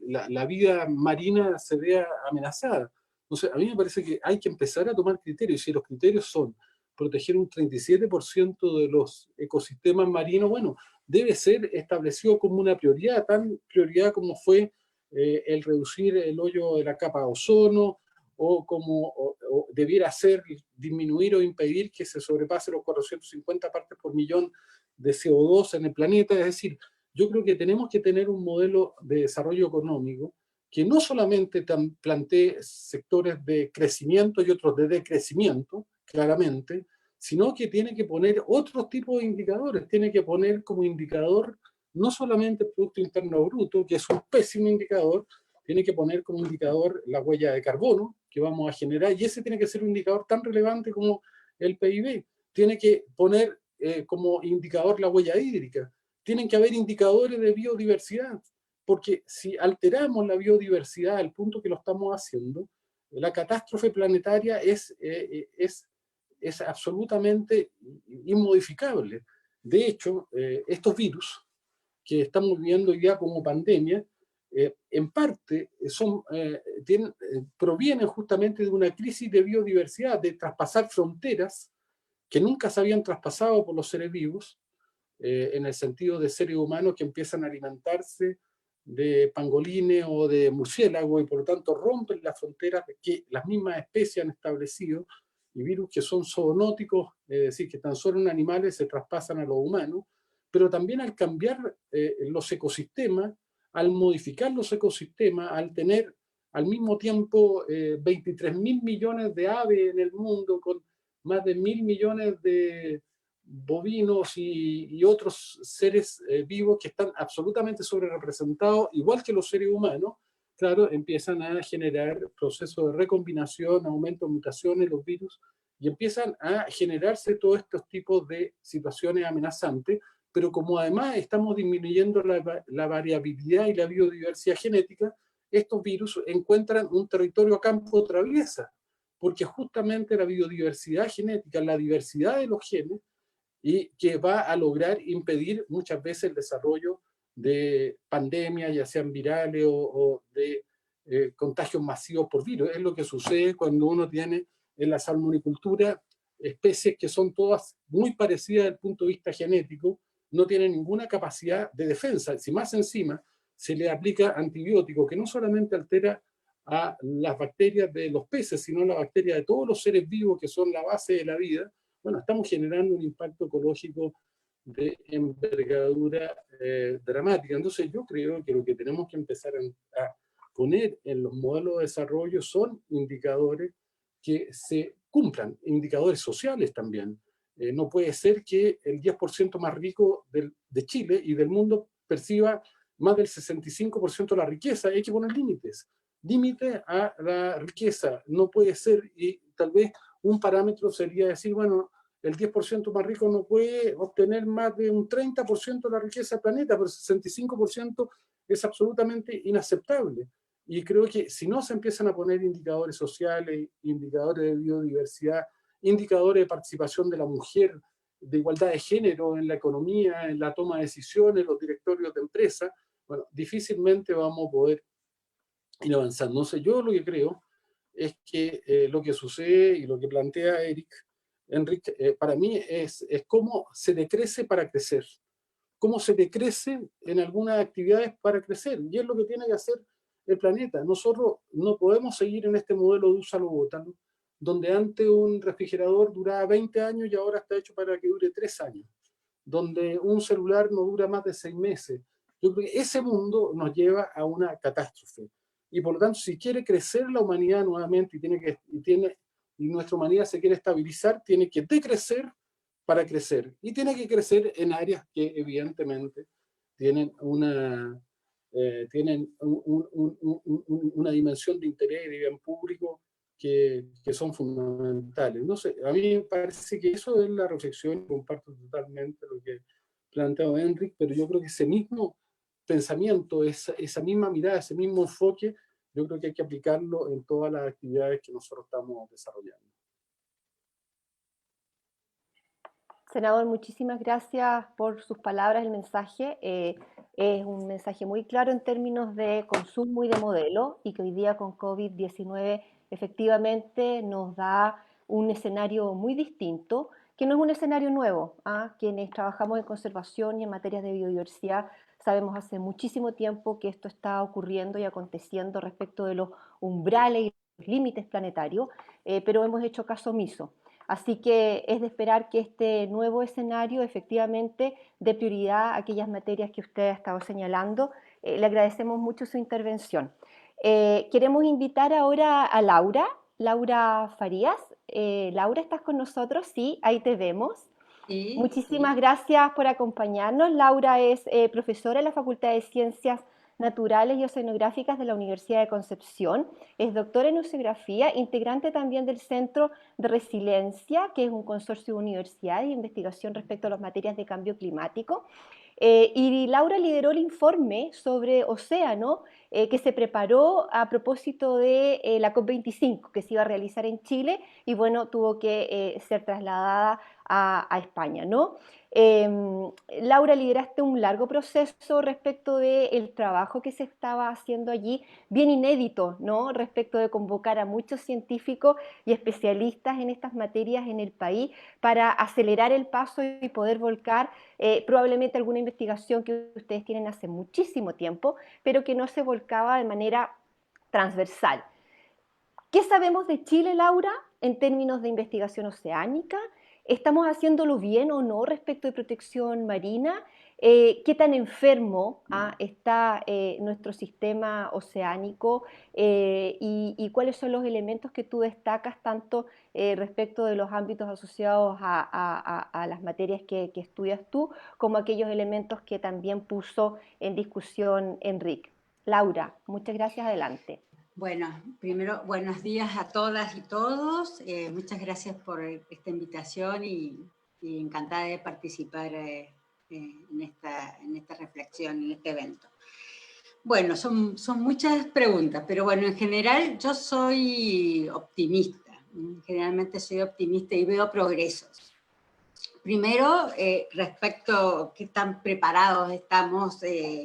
la vida marina se vea amenazada. Entonces, a mí me parece que hay que empezar a tomar criterios, y si los criterios son proteger un 37% de los ecosistemas marinos, bueno, debe ser establecido como una prioridad, tan prioridad como fue el reducir el hoyo de la capa de ozono, o debiera ser disminuir o impedir que se sobrepase los 450 partes por millón de CO2 en el planeta. Es decir, yo creo que tenemos que tener un modelo de desarrollo económico que no solamente plantee sectores de crecimiento y otros de decrecimiento, claramente, sino que tiene que poner otros tipos de indicadores. Tiene que poner como indicador no solamente el Producto Interno Bruto, que es un pésimo indicador, tiene que poner como indicador la huella de carbono que vamos a generar, y ese tiene que ser un indicador tan relevante como el PIB. Tiene que poner como indicador la huella hídrica. Tienen que haber indicadores de biodiversidad, porque si alteramos la biodiversidad al punto que lo estamos haciendo, la catástrofe planetaria es absolutamente inmodificable. De hecho, estos virus que estamos viviendo hoy día como pandemia, en parte provienen justamente de una crisis de biodiversidad, de traspasar fronteras que nunca se habían traspasado por los seres vivos, en el sentido de seres humanos que empiezan a alimentarse de pangolines o de murciélagos y por lo tanto rompen las fronteras que las mismas especies han establecido, y virus que son zoonóticos, es decir, que tan solo en animales se traspasan a los humanos, pero también al cambiar los ecosistemas, al modificar los ecosistemas, al tener al mismo tiempo 23.000 millones de aves en el mundo, con más de 1.000 millones de bovinos y otros seres vivos que están absolutamente sobrerepresentados, igual que los seres humanos, claro, empiezan a generar procesos de recombinación, aumento de mutaciones, los virus, y empiezan a generarse todos estos tipos de situaciones amenazantes, pero como además estamos disminuyendo la variabilidad y la biodiversidad genética, estos virus encuentran un territorio a campo traviesa, porque justamente la biodiversidad genética, la diversidad de los genes, y que va a lograr impedir muchas veces el desarrollo de pandemias, ya sean virales o de contagios masivos por virus. Es lo que sucede cuando uno tiene en la salmonicultura especies que son todas muy parecidas desde el punto de vista genético, no tienen ninguna capacidad de defensa. Si más encima se le aplica antibiótico que no solamente altera a las bacterias de los peces, sino a las bacterias de todos los seres vivos que son la base de la vida, bueno, estamos generando un impacto ecológico de envergadura dramática. Entonces yo creo que lo que tenemos que empezar a poner en los modelos de desarrollo son indicadores que se cumplan, indicadores sociales también. No puede ser que el 10% más rico de Chile y del mundo perciba más del 65% de la riqueza. Hay que poner límites. Límite a la riqueza. No puede ser, y tal vez un parámetro sería decir, bueno, el 10% más rico no puede obtener más de un 30% de la riqueza del planeta, pero el 65% es absolutamente inaceptable. Y creo que si no se empiezan a poner indicadores sociales, indicadores de biodiversidad, indicadores de participación de la mujer, de igualdad de género en la economía, en la toma de decisiones, en los directorios de empresas, bueno, difícilmente vamos a poder ir avanzando. Entonces yo lo que creo es que lo que sucede y lo que plantea Enrique, para mí es cómo se decrece para crecer, cómo se decrece en algunas actividades para crecer, y es lo que tiene que hacer el planeta. Nosotros no podemos seguir en este modelo de úsalo o bótalo, donde antes un refrigerador duraba 20 años y ahora está hecho para que dure 3 años, donde un celular no dura más de 6 meses. Yo creo que ese mundo nos lleva a una catástrofe. Y por lo tanto, si quiere crecer la humanidad nuevamente y nuestra humanidad se quiere estabilizar, tiene que decrecer para crecer. Y tiene que crecer en áreas que evidentemente tienen una dimensión de interés y de bien público que son fundamentales. No sé, a mí me parece que eso es la reflexión, comparto totalmente lo que planteó Enrique, pero yo creo que ese mismo pensamiento, esa misma mirada, ese mismo enfoque, yo creo que hay que aplicarlo en todas las actividades que nosotros estamos desarrollando. Senador, muchísimas gracias por sus palabras, el mensaje. Es un mensaje muy claro en términos de consumo y de modelo, y que hoy día con COVID-19 efectivamente nos da un escenario muy distinto, que no es un escenario nuevo. Quienes trabajamos en conservación y en materias de biodiversidad sabemos hace muchísimo tiempo que esto está ocurriendo y aconteciendo respecto de los umbrales y los límites planetarios, pero hemos hecho caso omiso. Así que es de esperar que este nuevo escenario efectivamente dé prioridad a aquellas materias que usted ha estado señalando. Le agradecemos mucho su intervención. Queremos invitar ahora a Laura Farías. Laura, ¿estás con nosotros? Sí, ahí te vemos. Sí, Muchísimas sí. gracias por acompañarnos. Laura es profesora en la Facultad de Ciencias Naturales y Oceanográficas de la Universidad de Concepción. Es doctora en oceanografía, integrante también del Centro de Resiliencia, que es un consorcio de universidades de investigación respecto a las materias de cambio climático. Y Laura lideró el informe sobre océano que se preparó a propósito de la COP25 que se iba a realizar en Chile y bueno, tuvo que ser trasladada a España, ¿no? Laura, lideraste un largo proceso respecto del trabajo que se estaba haciendo allí, bien inédito, ¿no? Respecto de convocar a muchos científicos y especialistas en estas materias en el país para acelerar el paso y poder volcar probablemente alguna investigación que ustedes tienen hace muchísimo tiempo, pero que no se volcaba de manera transversal. ¿Qué sabemos de Chile, Laura, en términos de investigación oceánica? ¿Estamos haciéndolo bien o no respecto de protección marina? ¿Qué tan enfermo está nuestro sistema oceánico? Y cuáles son los elementos que tú destacas tanto respecto de los ámbitos asociados a las materias que estudias tú, como aquellos elementos que también puso en discusión Enrique? Laura, muchas gracias, adelante. Bueno, primero, buenos días a todas y todos. Muchas gracias por esta invitación y encantada de participar en esta reflexión, en este evento. Bueno, son muchas preguntas, pero bueno, en general yo soy optimista. Generalmente soy optimista y veo progresos. Primero, respecto a qué tan preparados estamos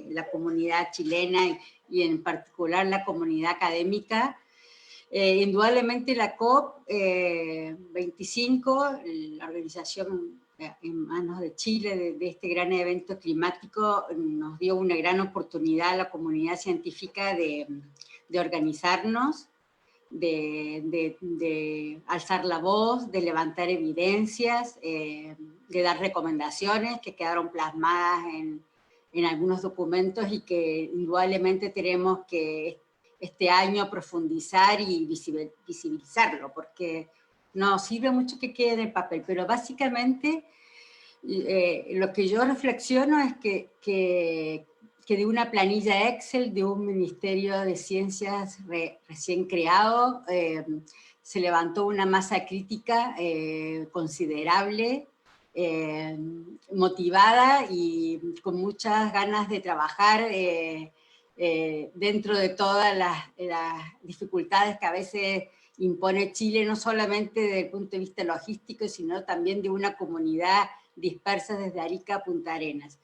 la comunidad chilena y en particular la comunidad académica. Indudablemente la COP25, la organización en manos de Chile de este gran evento climático, nos dio una gran oportunidad a la comunidad científica de organizarnos, de alzar la voz, de levantar evidencias, de dar recomendaciones que quedaron plasmadas en algunos documentos y que indudablemente tenemos que este año profundizar y visibilizarlo, porque no sirve mucho que quede en el papel, pero básicamente lo que yo reflexiono es que de una planilla Excel de un Ministerio de Ciencias recién creado se levantó una masa crítica considerable, motivada y con muchas ganas de trabajar dentro de todas las dificultades que a veces impone Chile, no solamente desde el punto de vista logístico, sino también de una comunidad dispersa desde Arica a Punta Arenas.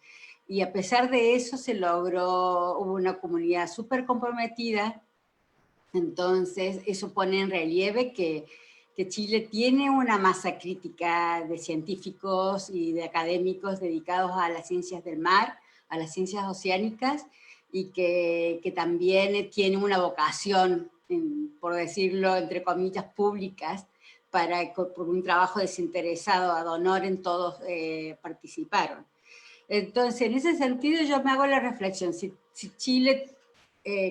Y a pesar de eso hubo una comunidad súper comprometida. Entonces eso pone en relieve que Chile tiene una masa crítica de científicos y de académicos dedicados a las ciencias del mar, a las ciencias oceánicas, y que también tiene una vocación, por decirlo entre comillas, públicas, por un trabajo desinteresado, ad honorem, todos participaron. Entonces, en ese sentido yo me hago la reflexión, si Chile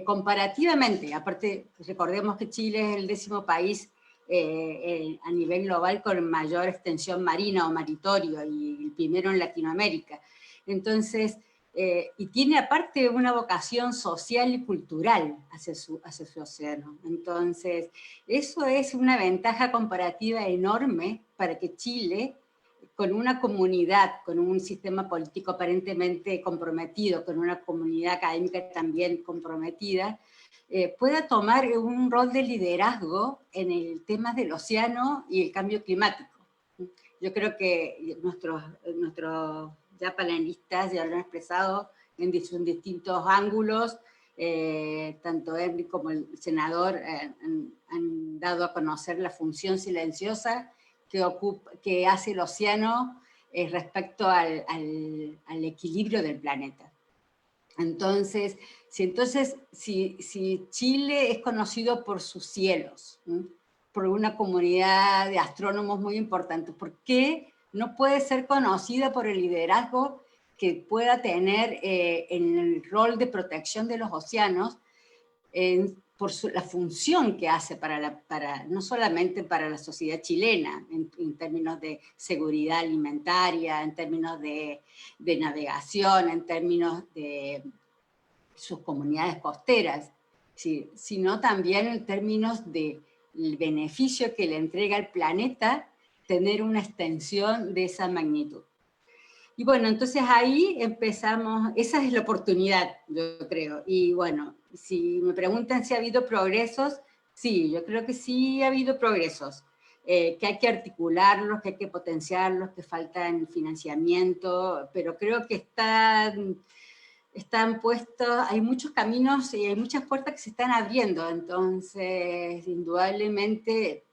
comparativamente, aparte recordemos que Chile es el 10º país a nivel global con mayor extensión marina o maritorio y el primero en Latinoamérica. Entonces, y tiene aparte una vocación social y cultural hacia su océano. Entonces, eso es una ventaja comparativa enorme para que Chile, con una comunidad, con un sistema político aparentemente comprometido, con una comunidad académica también comprometida, pueda tomar un rol de liderazgo en el tema del océano y el cambio climático. Yo creo que nuestros ya panelistas ya lo han expresado en distintos ángulos, tanto Henry como el senador han dado a conocer la función silenciosa que hace el océano respecto al equilibrio del planeta. Entonces, si Chile es conocido por sus cielos, ¿sí?, por una comunidad de astrónomos muy importante, ¿por qué no puede ser conocida por el liderazgo que pueda tener en el rol de protección de los océanos, por la función que hace no solamente para la sociedad chilena, en términos de seguridad alimentaria, en términos de navegación, en términos de sus comunidades costeras, ¿sí?, sino también en términos del beneficio que le entrega al planeta tener una extensión de esa magnitud. Y bueno, entonces ahí empezamos, esa es la oportunidad, yo creo. Y bueno, si me preguntan si ha habido progresos, sí, yo creo que sí ha habido progresos, que hay que articularlos, que hay que potenciarlos, que faltan financiamiento, pero creo que están puestos, hay muchos caminos y hay muchas puertas que se están abriendo. Entonces, indudablemente,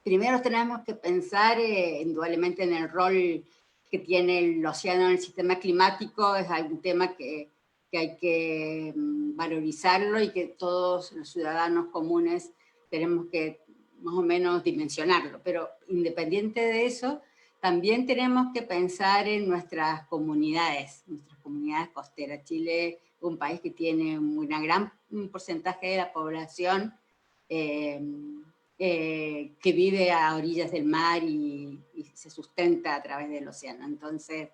primero tenemos que pensar indudablemente en el rol que tiene el océano en el sistema climático. Es un tema que hay que valorizarlo y que todos los ciudadanos comunes tenemos que más o menos dimensionarlo. Pero independiente de eso, también tenemos que pensar en nuestras comunidades costeras. Chile es un país que tiene un gran porcentaje de la población que vive a orillas del mar y se sustenta a través del océano. Entonces,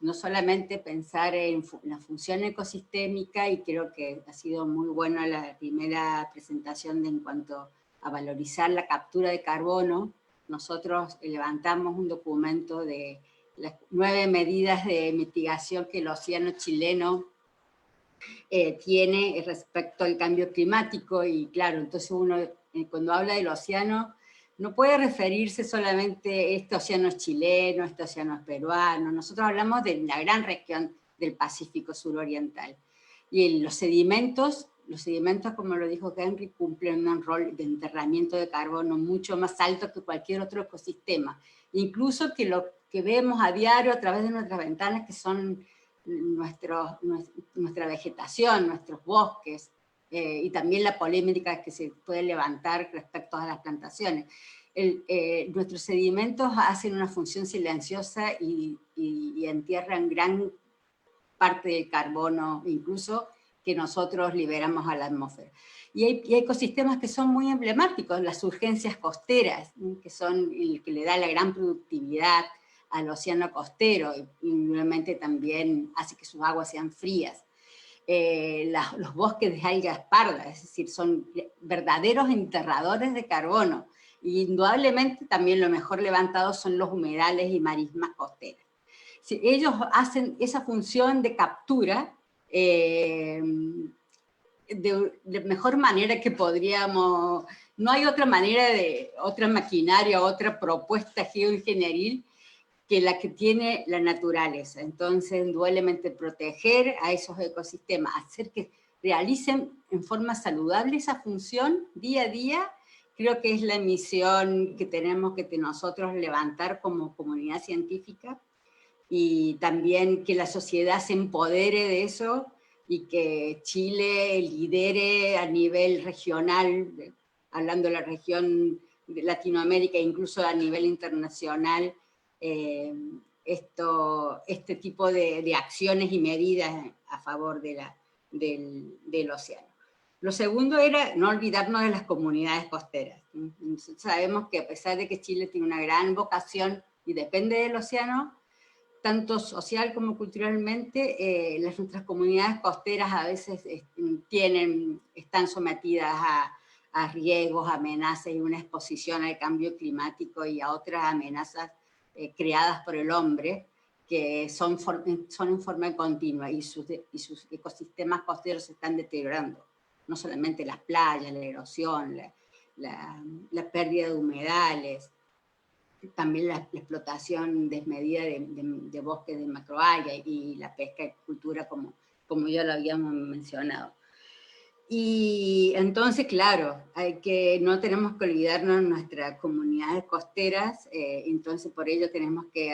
no solamente pensar en la función ecosistémica, y creo que ha sido muy buena la primera presentación en cuanto a valorizar la captura de carbono. Nosotros levantamos un documento de las 9 medidas de mitigación que el océano chileno tiene respecto al cambio climático, y claro, entonces uno cuando habla del océano no puede referirse solamente a este océano es chileno, este océano es peruano. Nosotros hablamos de la gran región del Pacífico suroriental. Y los sedimentos, como lo dijo Henry, cumplen un rol de enterramiento de carbono mucho más alto que cualquier otro ecosistema. Incluso que lo que vemos a diario a través de nuestras ventanas, que son nuestra vegetación, nuestros bosques, y también la polémica que se puede levantar respecto a las plantaciones. Nuestros sedimentos hacen una función silenciosa y entierran gran parte del carbono, incluso que nosotros liberamos a la atmósfera. Y hay ecosistemas que son muy emblemáticos, las urgencias costeras, que son el que le da la gran productividad al océano costero, y nuevamente también hace que sus aguas sean frías. Los bosques de algas pardas, es decir, son verdaderos enterradores de carbono. Y indudablemente también lo mejor levantado son los humedales y marismas costeras. Si ellos hacen esa función de captura de mejor manera que podríamos. No hay otra manera, otra maquinaria, otra propuesta geoingenieril que la que tiene la naturaleza. Entonces, indudablemente proteger a esos ecosistemas, hacer que realicen en forma saludable esa función día a día, creo que es la misión que tenemos que nosotros levantar como comunidad científica, y también que la sociedad se empodere de eso y que Chile lidere a nivel regional, hablando de la región de Latinoamérica, incluso a nivel internacional, este tipo de acciones y medidas a favor del océano. Lo segundo era no olvidarnos de las comunidades costeras. Sabemos que a pesar de que Chile tiene una gran vocación y depende del océano, tanto social como culturalmente, nuestras comunidades costeras a veces están sometidas a riesgos, amenazas y una exposición al cambio climático y a otras amenazas creadas por el hombre, que son en forma continua, y sus ecosistemas costeros se están deteriorando. No solamente las playas, la erosión, la pérdida de humedales, también la explotación desmedida de bosques de macroalgas y la pesca y cultura, como ya lo habíamos mencionado. Y entonces, claro, no tenemos que olvidarnos de nuestras comunidades costeras, entonces por ello tenemos que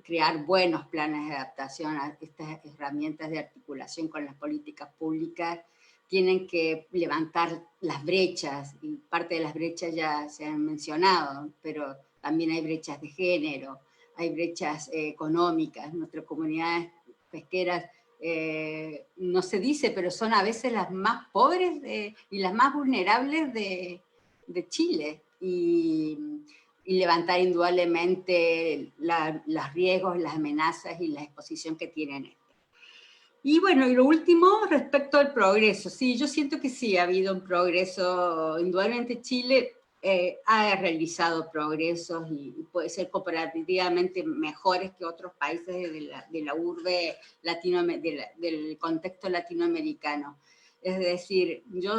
crear buenos planes de adaptación a estas herramientas de articulación con las políticas públicas. Tienen que levantar las brechas, y parte de las brechas ya se han mencionado, pero también hay brechas de género, hay brechas económicas. Nuestras comunidades pesqueras, no se dice, pero son a veces las más pobres y las más vulnerables de Chile. Y levantar indudablemente los riesgos, las amenazas y la exposición que tienen. Y bueno, y lo último, respecto al progreso. Sí, yo siento que sí ha habido un progreso. Indudablemente Chile ha realizado progresos y puede ser comparativamente mejores que otros países de la urbe del contexto latinoamericano. Es decir, yo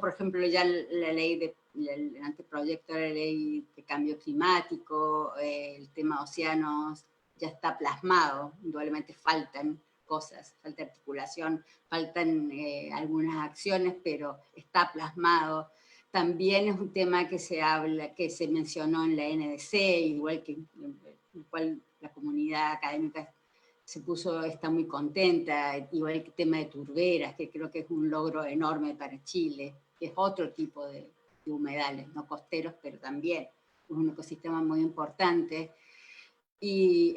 por ejemplo ya la ley el anteproyecto de la ley de cambio climático, el tema océanos ya está plasmado. Indudablemente faltan cosas, falta articulación, faltan algunas acciones, pero está plasmado. También es un tema que se mencionó en la NDC, igual que igual la comunidad académica está muy contenta, igual que el tema de turberas, que creo que es un logro enorme para Chile, que es otro tipo de humedales, no costeros, pero también es un ecosistema muy importante. Y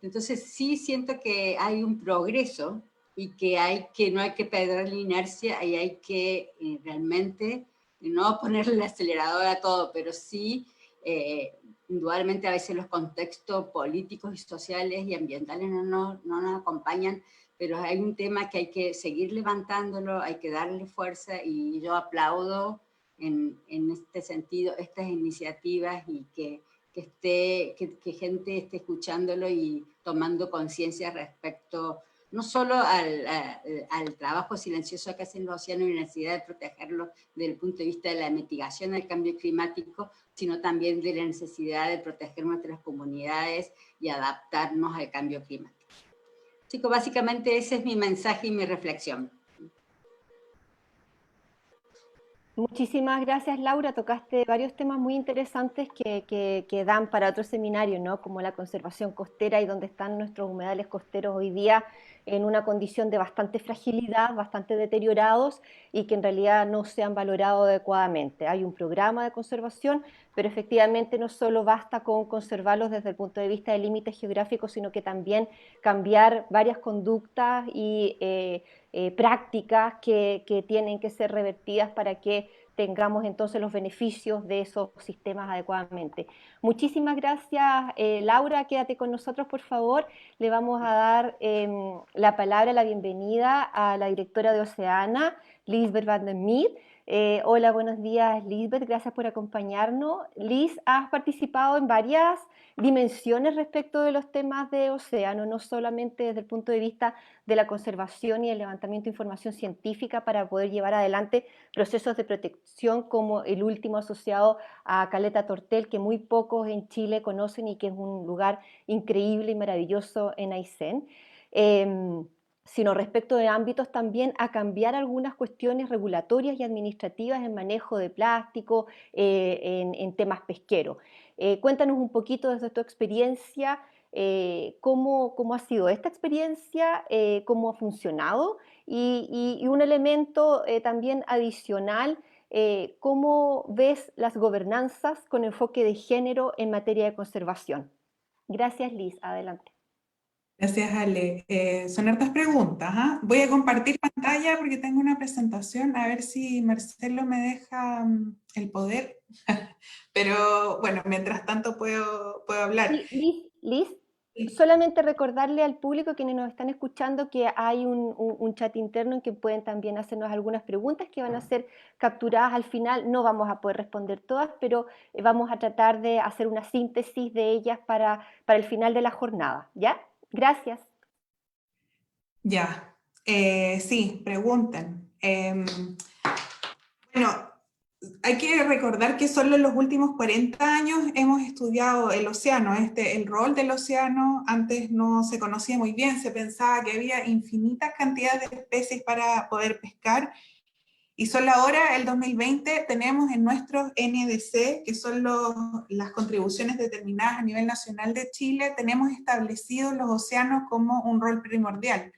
entonces sí siento que hay un progreso y que no hay que perder la inercia y hay que realmente no ponerle el acelerador a todo, pero sí, indudablemente a veces los contextos políticos y sociales y ambientales no nos acompañan, pero hay un tema que hay que seguir levantándolo, hay que darle fuerza, y yo aplaudo en este sentido estas iniciativas, y que gente esté escuchándolo y tomando conciencia respecto no solo al trabajo silencioso que hacen los océanos y la necesidad de protegerlos desde el punto de vista de la mitigación del cambio climático, sino también de la necesidad de proteger nuestras comunidades y adaptarnos al cambio climático. Chicos, básicamente ese es mi mensaje y mi reflexión. Muchísimas gracias, Laura. Tocaste varios temas muy interesantes que dan para otro seminario, ¿no? Como la conservación costera, y donde están nuestros humedales costeros hoy día en una condición de bastante fragilidad, bastante deteriorados, y que en realidad no se han valorado adecuadamente. Hay un programa de conservación, pero efectivamente no solo basta con conservarlos desde el punto de vista de límites geográficos, sino que también cambiar varias conductas y prácticas que tienen que ser revertidas para que tengamos entonces los beneficios de esos sistemas adecuadamente. Muchísimas gracias, Laura. Quédate con nosotros, por favor. Le vamos a dar la palabra, la bienvenida a la directora de Oceana, Lisbeth van der Meer. Hola, buenos días, Lisbeth. Gracias por acompañarnos. Liz, has participado en varias dimensiones respecto de los temas de océano, no solamente desde el punto de vista de la conservación y el levantamiento de información científica para poder llevar adelante procesos de protección como el último asociado a Caleta Tortel, que muy pocos en Chile conocen y que es un lugar increíble y maravilloso en Aysén. Sino respecto de ámbitos también a cambiar algunas cuestiones regulatorias y administrativas en manejo de plástico, en temas pesqueros. Cuéntanos un poquito desde tu experiencia, cómo ha sido esta experiencia, cómo ha funcionado, y un elemento también adicional, cómo ves las gobernanzas con enfoque de género en materia de conservación. Gracias, Liz. Adelante. Gracias, Ale. Son hartas preguntas, ¿ah? Voy a compartir pantalla porque tengo una presentación, a ver si Marcelo me deja el poder. Pero bueno, mientras tanto puedo hablar. Sí, Liz, Sí. solamente recordarle al público, quienes nos están escuchando, que hay un chat interno en que pueden también hacernos algunas preguntas que van a ser capturadas al final. No vamos a poder responder todas, pero vamos a tratar de hacer una síntesis de ellas para el final de la jornada. ¿Ya? Gracias. Ya, sí, pregunten. Bueno, hay que recordar que solo en los últimos 40 años hemos estudiado el océano, el rol del océano. Antes no se conocía muy bien, se pensaba que había infinitas cantidades de especies para poder pescar, y solo ahora, el 2020, tenemos en nuestros NDC, que son las contribuciones determinadas a nivel nacional de Chile, tenemos establecidos los océanos como un rol primordial.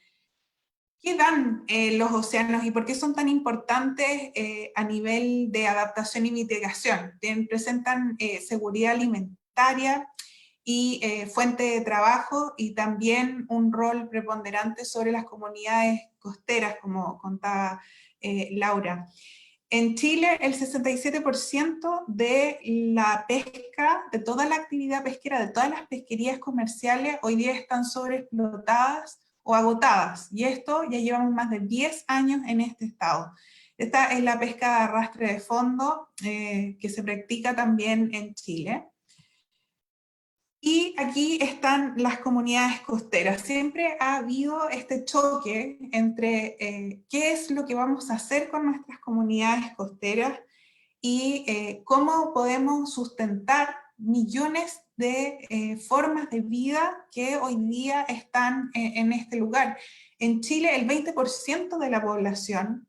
¿Qué dan los océanos y por qué son tan importantes a nivel de adaptación y mitigación? Presentan seguridad alimentaria y fuente de trabajo, y también un rol preponderante sobre las comunidades costeras, como contaba Laura. En Chile, el 67% de la pesca, de toda la actividad pesquera, de todas las pesquerías comerciales, hoy día están sobreexplotadas o agotadas, y esto ya llevamos más de 10 años en este estado. Esta es la pesca de arrastre de fondo que se practica también en Chile. Y aquí están las comunidades costeras. Siempre ha habido este choque entre qué es lo que vamos a hacer con nuestras comunidades costeras y cómo podemos sustentar millones de formas de vida que hoy día están en este lugar. En Chile, el 20% de la población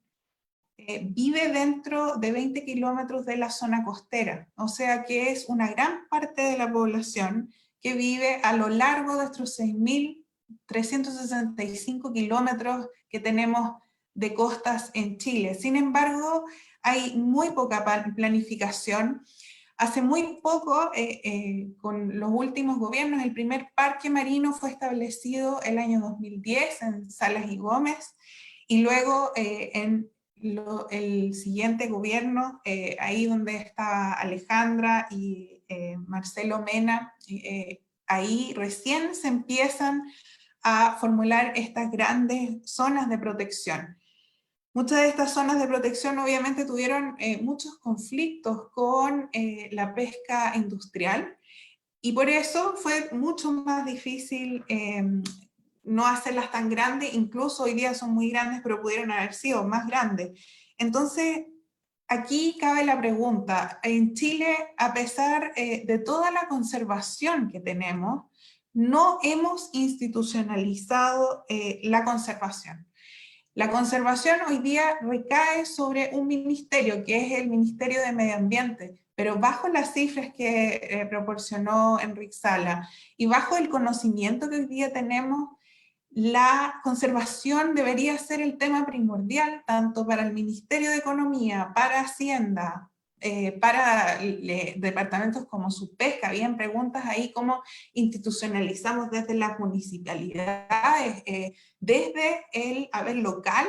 vive dentro de 20 kilómetros de la zona costera, o sea que es una gran parte de la población que vive a lo largo de estos 6.365 kilómetros que tenemos de costas en Chile. Sin embargo, hay muy poca planificación. Hace muy poco, con los últimos gobiernos, el primer parque marino fue establecido el año 2010 en Salas y Gómez, y luego en el siguiente gobierno, ahí donde está Alejandra y Marcelo Mena, ahí recién se empiezan a formular estas grandes zonas de protección. Muchas de estas zonas de protección obviamente tuvieron muchos conflictos con la pesca industrial, y por eso fue mucho más difícil no hacerlas tan grandes. Incluso hoy día son muy grandes, pero pudieron haber sido más grandes. Entonces, aquí cabe la pregunta: en Chile, a pesar de toda la conservación que tenemos, no hemos institucionalizado la conservación. La conservación hoy día recae sobre un ministerio, que es el Ministerio de Medio Ambiente, pero bajo las cifras que proporcionó Enrique Sala y bajo el conocimiento que hoy día tenemos, la conservación debería ser el tema primordial, tanto para el Ministerio de Economía, para Hacienda, para departamentos como Subpesca. Habían preguntas ahí: cómo institucionalizamos desde las municipalidades, desde el haber local,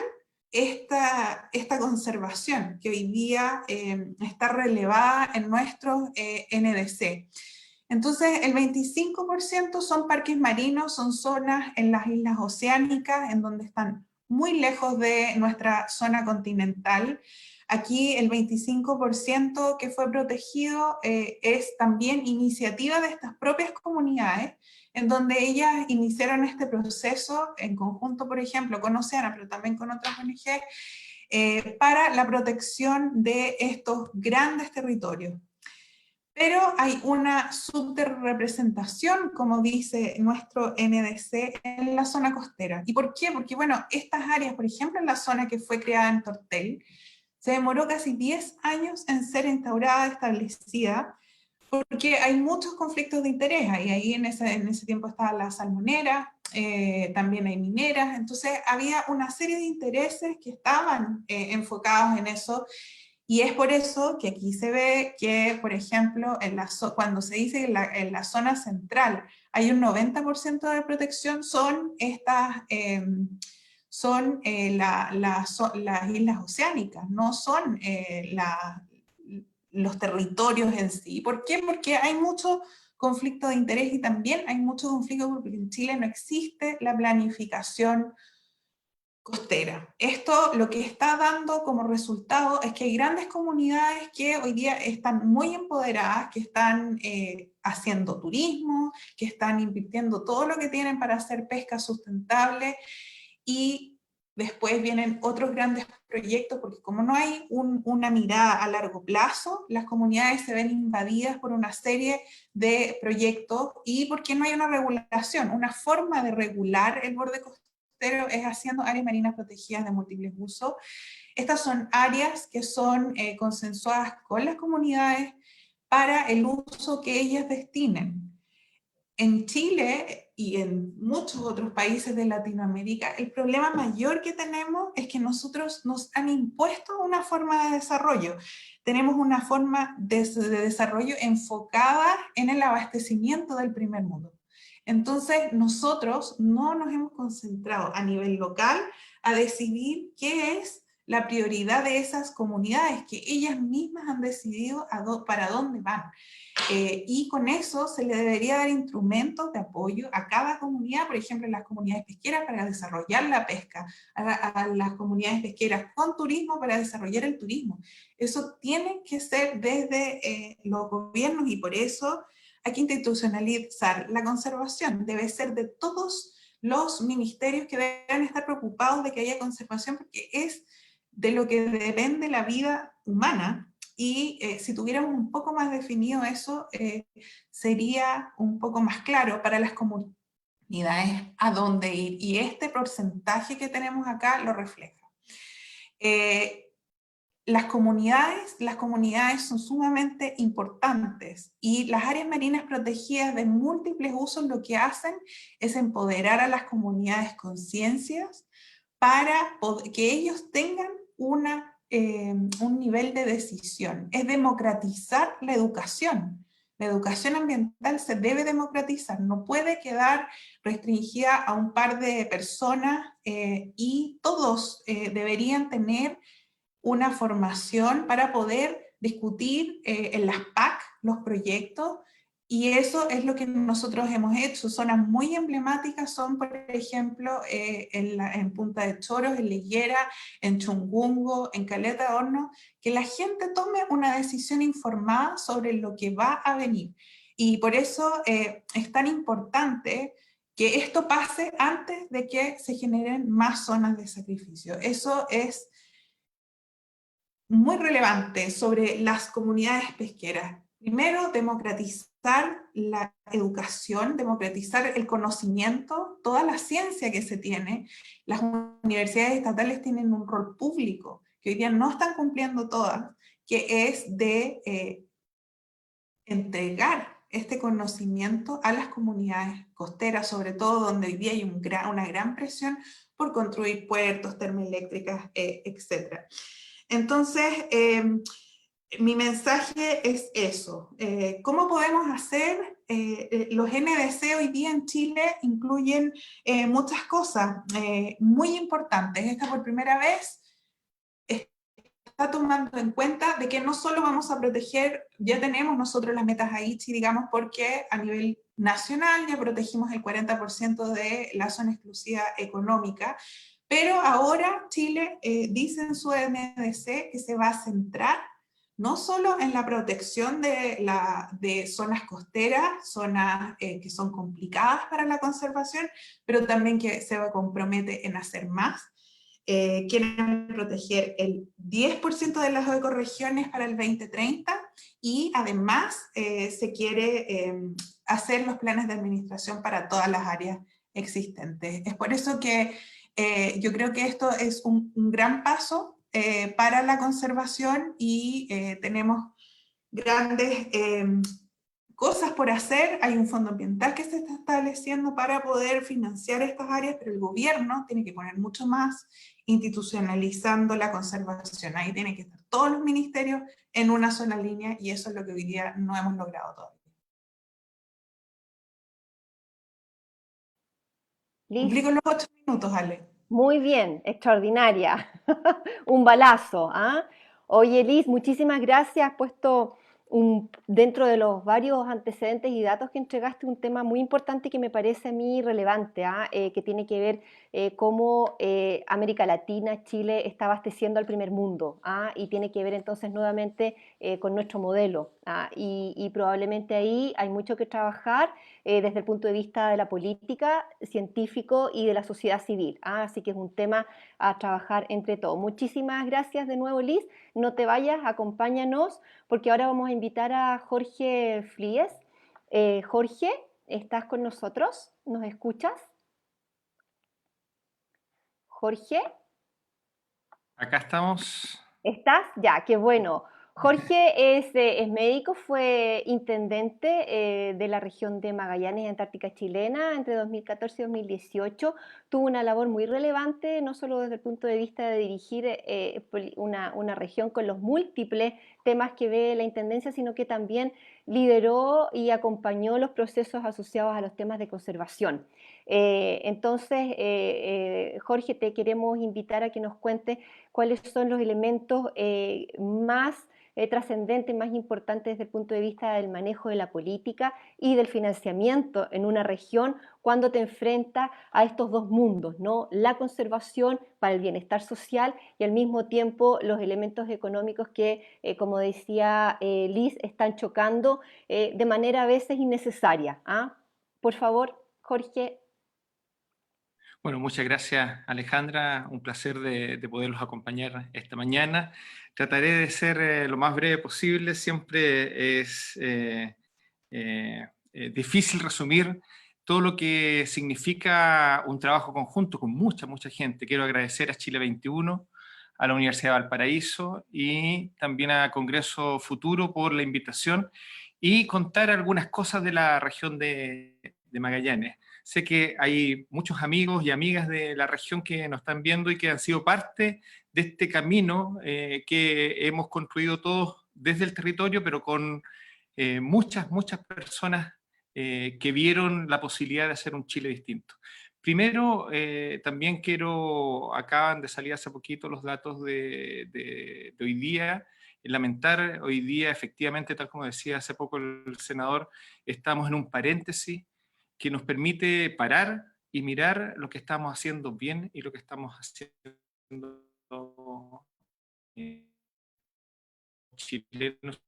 esta conservación que hoy día está relevada en nuestros NDC. Entonces, el 25% son parques marinos, son zonas en las islas oceánicas, en donde están muy lejos de nuestra zona continental. Aquí el 25% que fue protegido es también iniciativa de estas propias comunidades, en donde ellas iniciaron este proceso en conjunto, por ejemplo, con Oceana, pero también con otras ONG, para la protección de estos grandes territorios. Pero hay una subrepresentación, como dice nuestro NDC, en la zona costera. ¿Y por qué? Porque, bueno, estas áreas, por ejemplo, en la zona que fue creada en Tortel, se demoró casi 10 años en ser instaurada, establecida, porque hay muchos conflictos de interés. Y ahí en ese tiempo estaba la salmonera, también hay mineras. Entonces había una serie de intereses que estaban enfocados en eso. Y es por eso que aquí se ve que, por ejemplo, cuando se dice que en la zona central hay un 90% de protección, son estas, las islas oceánicas, no son los territorios en sí. ¿Por qué? Porque hay mucho conflicto de interés, y también hay mucho conflicto porque en Chile no existe la planificación costera. Esto lo que está dando como resultado es que hay grandes comunidades que hoy día están muy empoderadas, que están haciendo turismo, que están invirtiendo todo lo que tienen para hacer pesca sustentable, y Después vienen otros grandes proyectos, porque como no hay una mirada a largo plazo, las comunidades se ven invadidas por una serie de proyectos y porque no hay una regulación. Una forma de regular el borde costero es haciendo áreas marinas protegidas de múltiples usos. Estas son áreas que son consensuadas con las comunidades para el uso que ellas destinen. En Chile y en muchos otros países de Latinoamérica, el problema mayor que tenemos es que nosotros nos han impuesto una forma de desarrollo. Tenemos una forma de desarrollo enfocada en el abastecimiento del primer mundo. Entonces, nosotros no nos hemos concentrado a nivel local a decidir qué es la prioridad de esas comunidades, que ellas mismas han decidido para dónde van. Y con eso se le debería dar instrumentos de apoyo a cada comunidad, por ejemplo, las comunidades pesqueras para desarrollar la pesca, a las comunidades pesqueras con turismo para desarrollar el turismo. Eso tiene que ser desde los gobiernos y por eso hay que institucionalizar la conservación. Debe ser de todos los ministerios que deben estar preocupados de que haya conservación porque es de lo que depende la vida humana. Y si tuviéramos un poco más definido eso, sería un poco más claro para las comunidades a dónde ir. Y este porcentaje que tenemos acá lo refleja. Las comunidades son sumamente importantes y las áreas marinas protegidas de múltiples usos lo que hacen es empoderar a las comunidades conciencias para que ellos tengan un nivel de decisión, es democratizar la educación. La educación ambiental se debe democratizar, no puede quedar restringida a un par de personas y todos deberían tener una formación para poder discutir en las PAC los proyectos. Y eso es lo que nosotros hemos hecho. Zonas muy emblemáticas son, por ejemplo, en Punta de Choros, en Liguera, en Chungungo, en Caleta de Hornos, que la gente tome una decisión informada sobre lo que va a venir. Y por eso es tan importante que esto pase antes de que se generen más zonas de sacrificio. Eso es muy relevante sobre las comunidades pesqueras. Primero, democratizar la educación, democratizar el conocimiento, toda la ciencia que se tiene. Las universidades estatales tienen un rol público, que hoy día no están cumpliendo todas, que es de entregar este conocimiento a las comunidades costeras, sobre todo donde hoy día hay una gran presión por construir puertos, termoeléctricas, etc. Entonces, mi mensaje es eso. ¿Cómo podemos hacer? Los NDC hoy día en Chile incluyen muchas cosas muy importantes. Esta por primera vez está tomando en cuenta de que no solo vamos a proteger, ya tenemos nosotros las metas Aichi, digamos, porque a nivel nacional ya protegimos el 40% de la zona exclusiva económica, pero ahora Chile dice en su NDC que se va a centrar no solo en la protección de zonas costeras, zonas que son complicadas para la conservación, pero también que se compromete en hacer más. Quieren proteger el 10% de las ecorregiones para el 2030 y además se quiere hacer los planes de administración para todas las áreas existentes. Es por eso que yo creo que esto es un gran paso para la conservación y tenemos grandes cosas por hacer. Hay un fondo ambiental que se está estableciendo para poder financiar estas áreas, pero el gobierno tiene que poner mucho más institucionalizando la conservación. Ahí tienen que estar todos los ministerios en una sola línea y eso es lo que hoy día no hemos logrado todavía. Cumplí con los 8 minutos, Ale. Muy bien, extraordinaria. Un balazo. ¿Ah? Oye, Liz, muchísimas gracias. Has puesto dentro de los varios antecedentes y datos que entregaste un tema muy importante que me parece a mí relevante, que tiene que ver cómo América Latina, Chile, está abasteciendo al primer mundo, y tiene que ver entonces nuevamente con nuestro modelo. Y probablemente ahí hay mucho que trabajar desde el punto de vista de la política, científico y de la sociedad civil. Así que es un tema a trabajar entre todos. Muchísimas gracias de nuevo, Liz. No te vayas, acompáñanos, porque ahora vamos a invitar a Jorge Flies. Jorge, ¿estás con nosotros? ¿Nos escuchas? Jorge. Acá estamos. ¿Estás? Ya, qué bueno. Jorge es médico, fue intendente de la región de Magallanes y Antártica Chilena entre 2014 y 2018. Tuvo una labor muy relevante, no solo desde el punto de vista de dirigir una región con los múltiples temas que ve la intendencia, sino que también lideró y acompañó los procesos asociados a los temas de conservación. Entonces, Jorge, te queremos invitar a que nos cuentes cuáles son los elementos más trascendentes, más importantes desde el punto de vista del manejo de la política y del financiamiento en una región cuando te enfrentas a estos dos mundos, ¿no? La conservación para el bienestar social y al mismo tiempo los elementos económicos que, como decía Liz, están chocando de manera a veces innecesaria. Por favor, Jorge. Bueno, muchas gracias, Alejandra. Un placer de poderlos acompañar esta mañana. Trataré de ser lo más breve posible. Siempre es difícil resumir todo lo que significa un trabajo conjunto con mucha gente. Quiero agradecer a Chile 21, a la Universidad de Valparaíso y también a Congreso Futuro por la invitación y contar algunas cosas de la región de Magallanes. Sé que hay muchos amigos y amigas de la región que nos están viendo y que han sido parte de este camino que hemos construido todos desde el territorio, pero con muchas personas que vieron la posibilidad de hacer un Chile distinto. Primero, también acaban de salir hace poquito los datos de hoy día. Lamentar, hoy día efectivamente, tal como decía hace poco el senador, estamos en un paréntesis que nos permite parar y mirar lo que estamos haciendo bien y lo que estamos haciendo chilenos,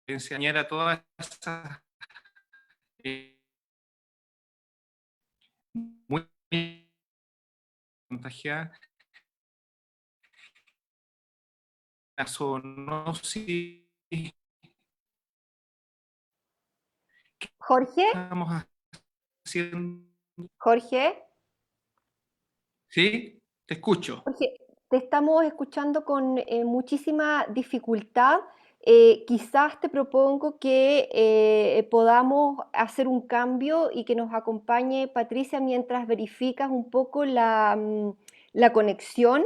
enseñar a todas esas muy contagiadas la zoonosis. Jorge. Estamos haciendo. Jorge. Sí, te escucho. Jorge, te estamos escuchando con muchísima dificultad. Quizás te propongo que podamos hacer un cambio y que nos acompañe Patricia mientras verificas un poco la conexión.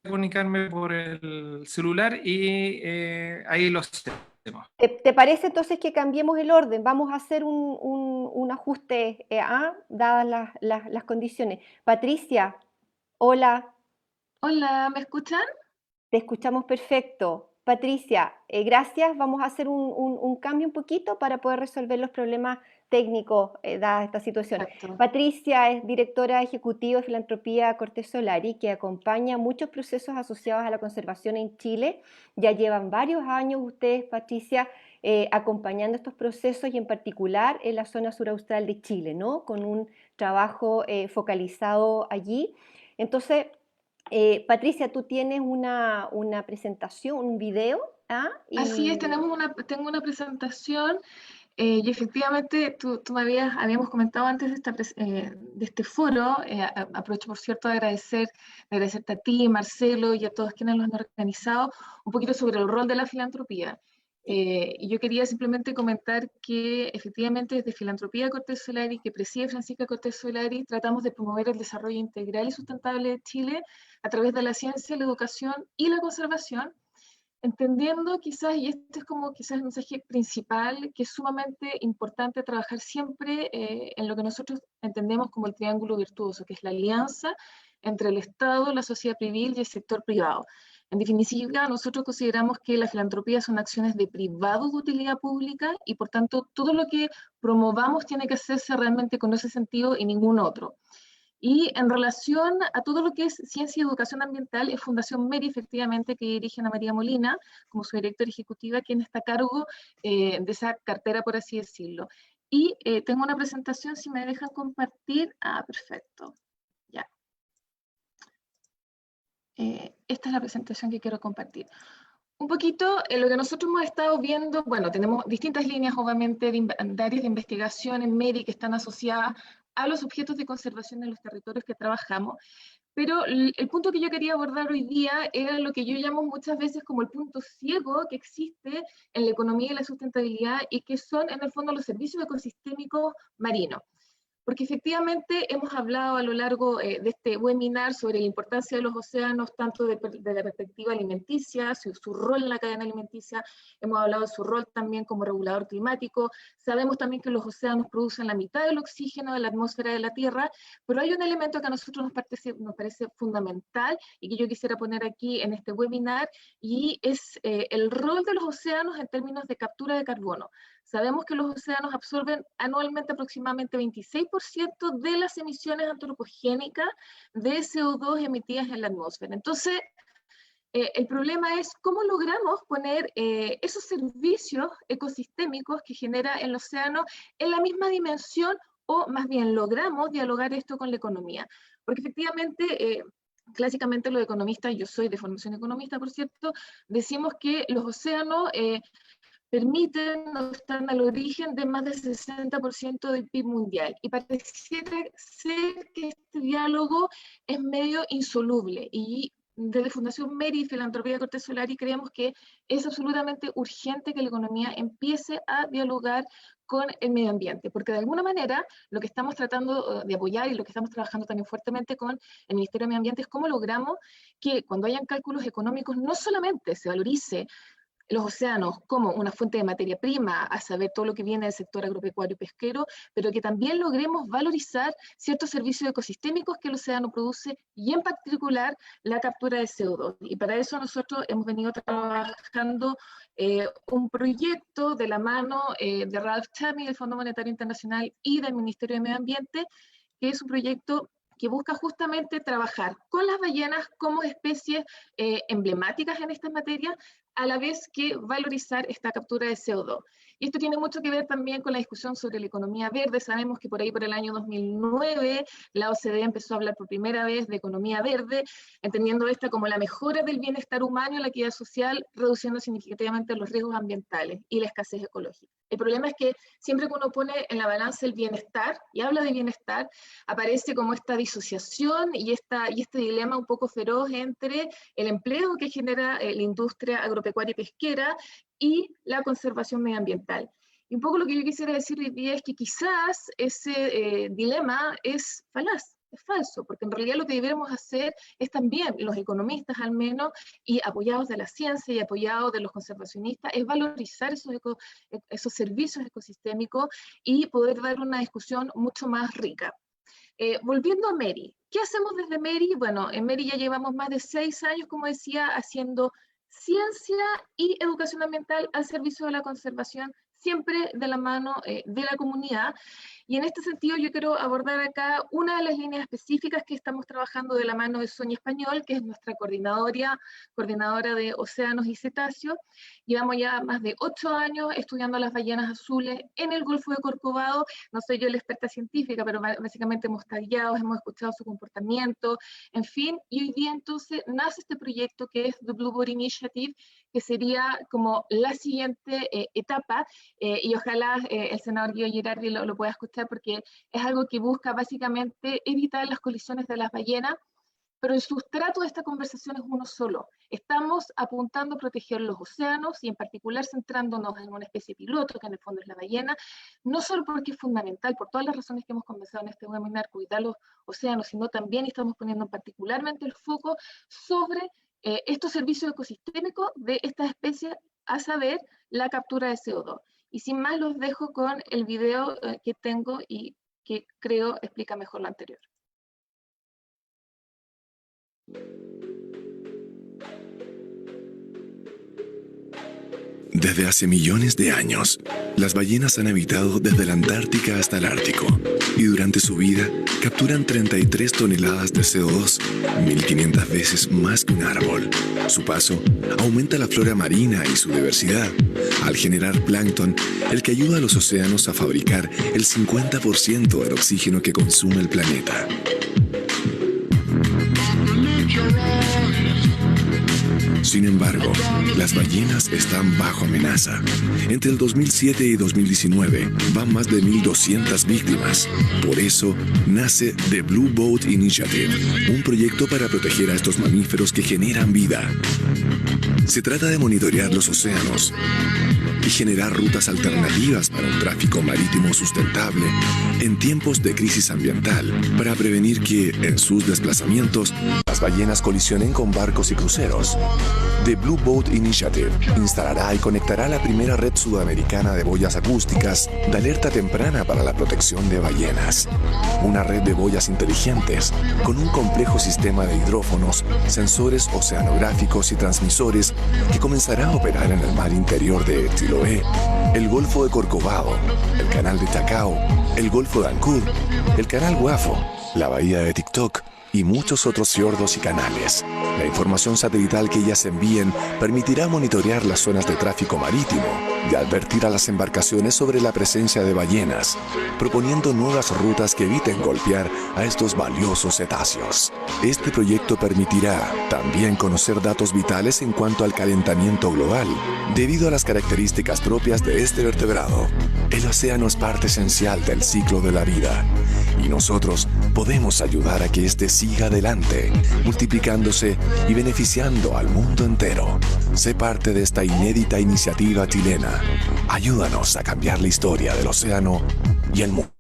Comunicarme por el celular y ahí lo hacemos. ¿Te parece entonces que cambiemos el orden? Vamos a hacer un ajuste dadas las condiciones. Patricia, hola. Hola, ¿me escuchan? Te escuchamos perfecto. Patricia, gracias. Vamos a hacer un cambio un poquito para poder resolver los problemas técnicos dada esta situación. Perfecto. Patricia es directora ejecutiva de Filantropía Cortés Solari, que acompaña muchos procesos asociados a la conservación en Chile. Ya llevan varios años ustedes, Patricia, acompañando estos procesos y en particular en la zona suraustral de Chile, ¿no? Con un trabajo focalizado allí. Entonces, Patricia, tú tienes una presentación, un video. Así es, tengo una presentación y efectivamente tú habíamos comentado antes de este foro, aprovecho por cierto de agradecerte a ti, Marcelo y a todos quienes lo han organizado, un poquito sobre el rol de la filantropía. Y yo quería simplemente comentar que efectivamente desde Filantropía Cortés Solari, que preside Francisca Cortés Solari, tratamos de promover el desarrollo integral y sustentable de Chile a través de la ciencia, la educación y la conservación, entendiendo quizás, y este es como quizás el mensaje principal, que es sumamente importante trabajar siempre en lo que nosotros entendemos como el triángulo virtuoso, que es la alianza entre el Estado, la sociedad civil y el sector privado. En definitiva, nosotros consideramos que la filantropía son acciones de privado de utilidad pública y por tanto todo lo que promovamos tiene que hacerse realmente con ese sentido y ningún otro. Y en relación a todo lo que es ciencia y educación ambiental, es Fundación MERI, efectivamente, que dirige Ana María Molina, como su directora ejecutiva, quien está a cargo de esa cartera, por así decirlo. Y tengo una presentación, si me dejan compartir. Ah, perfecto. Ya. Esta es la presentación que quiero compartir. Un poquito lo que nosotros hemos estado viendo, bueno, tenemos distintas líneas, obviamente, de áreas de investigación en MERI que están asociadas a los objetos de conservación en los territorios que trabajamos, pero el punto que yo quería abordar hoy día era lo que yo llamo muchas veces como el punto ciego que existe en la economía y la sustentabilidad, y que son, en el fondo, los servicios ecosistémicos marinos. Porque efectivamente hemos hablado a lo largo de este webinar sobre la importancia de los océanos, tanto de la perspectiva alimenticia, su rol en la cadena alimenticia, hemos hablado de su rol también como regulador climático, sabemos también que los océanos producen la mitad del oxígeno de la atmósfera de la Tierra, pero hay un elemento que a nosotros nos parece fundamental y que yo quisiera poner aquí en este webinar, y es el rol de los océanos en términos de captura de carbono. Sabemos que los océanos absorben anualmente aproximadamente 26% de las emisiones antropogénicas de CO2 emitidas en la atmósfera. Entonces, el problema es cómo logramos poner esos servicios ecosistémicos que genera el océano en la misma dimensión, o más bien logramos dialogar esto con la economía. Porque efectivamente, clásicamente los economistas, yo soy de formación economista, por cierto, decimos que los océanos permiten o están al origen de más del 60% del PIB mundial. Y pareciera ser que este diálogo es medio insoluble. Y desde Fundación MERI y Filantropía Cortés Solari creemos que es absolutamente urgente que la economía empiece a dialogar con el medio ambiente, porque de alguna manera lo que estamos tratando de apoyar y lo que estamos trabajando también fuertemente con el Ministerio de Medio Ambiente es cómo logramos que cuando hayan cálculos económicos no solamente se valorice los océanos como una fuente de materia prima, a saber todo lo que viene del sector agropecuario y pesquero, pero que también logremos valorizar ciertos servicios ecosistémicos que el océano produce, y en particular la captura de CO2. Y para eso nosotros hemos venido trabajando un proyecto de la mano de Ralph Chami, del Fondo Monetario Internacional, y del Ministerio de Medio Ambiente, que es un proyecto que busca justamente trabajar con las ballenas como especies emblemáticas en estas materias, a la vez que valorizar esta captura de CO2. Y esto tiene mucho que ver también con la discusión sobre la economía verde. Sabemos que por ahí, por el año 2009, la OCDE empezó a hablar por primera vez de economía verde, entendiendo esta como la mejora del bienestar humano y la equidad social, reduciendo significativamente los riesgos ambientales y la escasez ecológica. El problema es que siempre que uno pone en la balanza el bienestar y habla de bienestar, aparece como esta disociación y este dilema un poco feroz entre el empleo que genera la industria agropecuaria y pesquera y la conservación medioambiental. Y un poco lo que yo quisiera decir hoy día es que quizás ese dilema es falaz, es falso, porque en realidad lo que deberíamos hacer es también, los economistas al menos, y apoyados de la ciencia y apoyados de los conservacionistas, es valorizar esos servicios ecosistémicos y poder dar una discusión mucho más rica. Volviendo a MERI, ¿qué hacemos desde MERI? Bueno, en MERI ya llevamos más de 6 años, como decía, haciendo ciencia y educación ambiental al servicio de la conservación, siempre de la mano de la comunidad. Y en este sentido yo quiero abordar acá una de las líneas específicas que estamos trabajando de la mano de Sonia Español, que es nuestra coordinadora de océanos y cetáceos. Llevamos ya más de 8 años estudiando las ballenas azules en el Golfo de Corcovado. No soy yo la experta científica, pero básicamente hemos tagueado, hemos escuchado su comportamiento, en fin. Y hoy día entonces nace este proyecto que es The Blueboard Initiative, que sería como la siguiente etapa, y ojalá el senador Guido Girardi lo pueda escuchar, porque es algo que busca básicamente evitar las colisiones de las ballenas, pero el sustrato de esta conversación es uno solo. Estamos apuntando a proteger los océanos y en particular centrándonos en una especie piloto, que en el fondo es la ballena, no solo porque es fundamental, por todas las razones que hemos conversado en este webinar, cuidar los océanos, sino también estamos poniendo particularmente el foco sobre estos servicios ecosistémicos de estas especies, a saber, la captura de CO2. Y sin más los dejo con el video que tengo y que creo explica mejor lo anterior. Desde hace millones de años, las ballenas han habitado desde la Antártica hasta el Ártico y durante su vida capturan 33 toneladas de CO2, 1500 veces más que un árbol. Su paso aumenta la flora marina y su diversidad, al generar plancton, el que ayuda a los océanos a fabricar el 50% del oxígeno que consume el planeta. Sin embargo, las ballenas están bajo amenaza. Entre el 2007 y 2019 van más de 1.200 víctimas. Por eso nace The Blue Boat Initiative, un proyecto para proteger a estos mamíferos que generan vida. Se trata de monitorear los océanos y generar rutas alternativas para un tráfico marítimo sustentable en tiempos de crisis ambiental, para prevenir que, en sus desplazamientos, las ballenas colisionen con barcos y cruceros. The Blue Boat Initiative instalará y conectará la primera red sudamericana de boyas acústicas de alerta temprana para la protección de ballenas. Una red de boyas inteligentes con un complejo sistema de hidrófonos, sensores oceanográficos y transmisores que comenzará a operar en el mar interior de Chiloé, el Golfo de Corcovado, el Canal de Chacao, el Golfo de Ancud, el Canal Guafo, la Bahía de Tiktok y muchos otros fiordos y canales. La información satelital que ellas envíen permitirá monitorear las zonas de tráfico marítimo y advertir a las embarcaciones sobre la presencia de ballenas, proponiendo nuevas rutas que eviten golpear a estos valiosos cetáceos. Este proyecto permitirá también conocer datos vitales en cuanto al calentamiento global, debido a las características propias de este vertebrado. El océano es parte esencial del ciclo de la vida, y nosotros podemos ayudar a que este siga adelante, multiplicándose y beneficiando al mundo entero. Sé parte de esta inédita iniciativa chilena. Ayúdanos a cambiar la historia del océano y el mundo.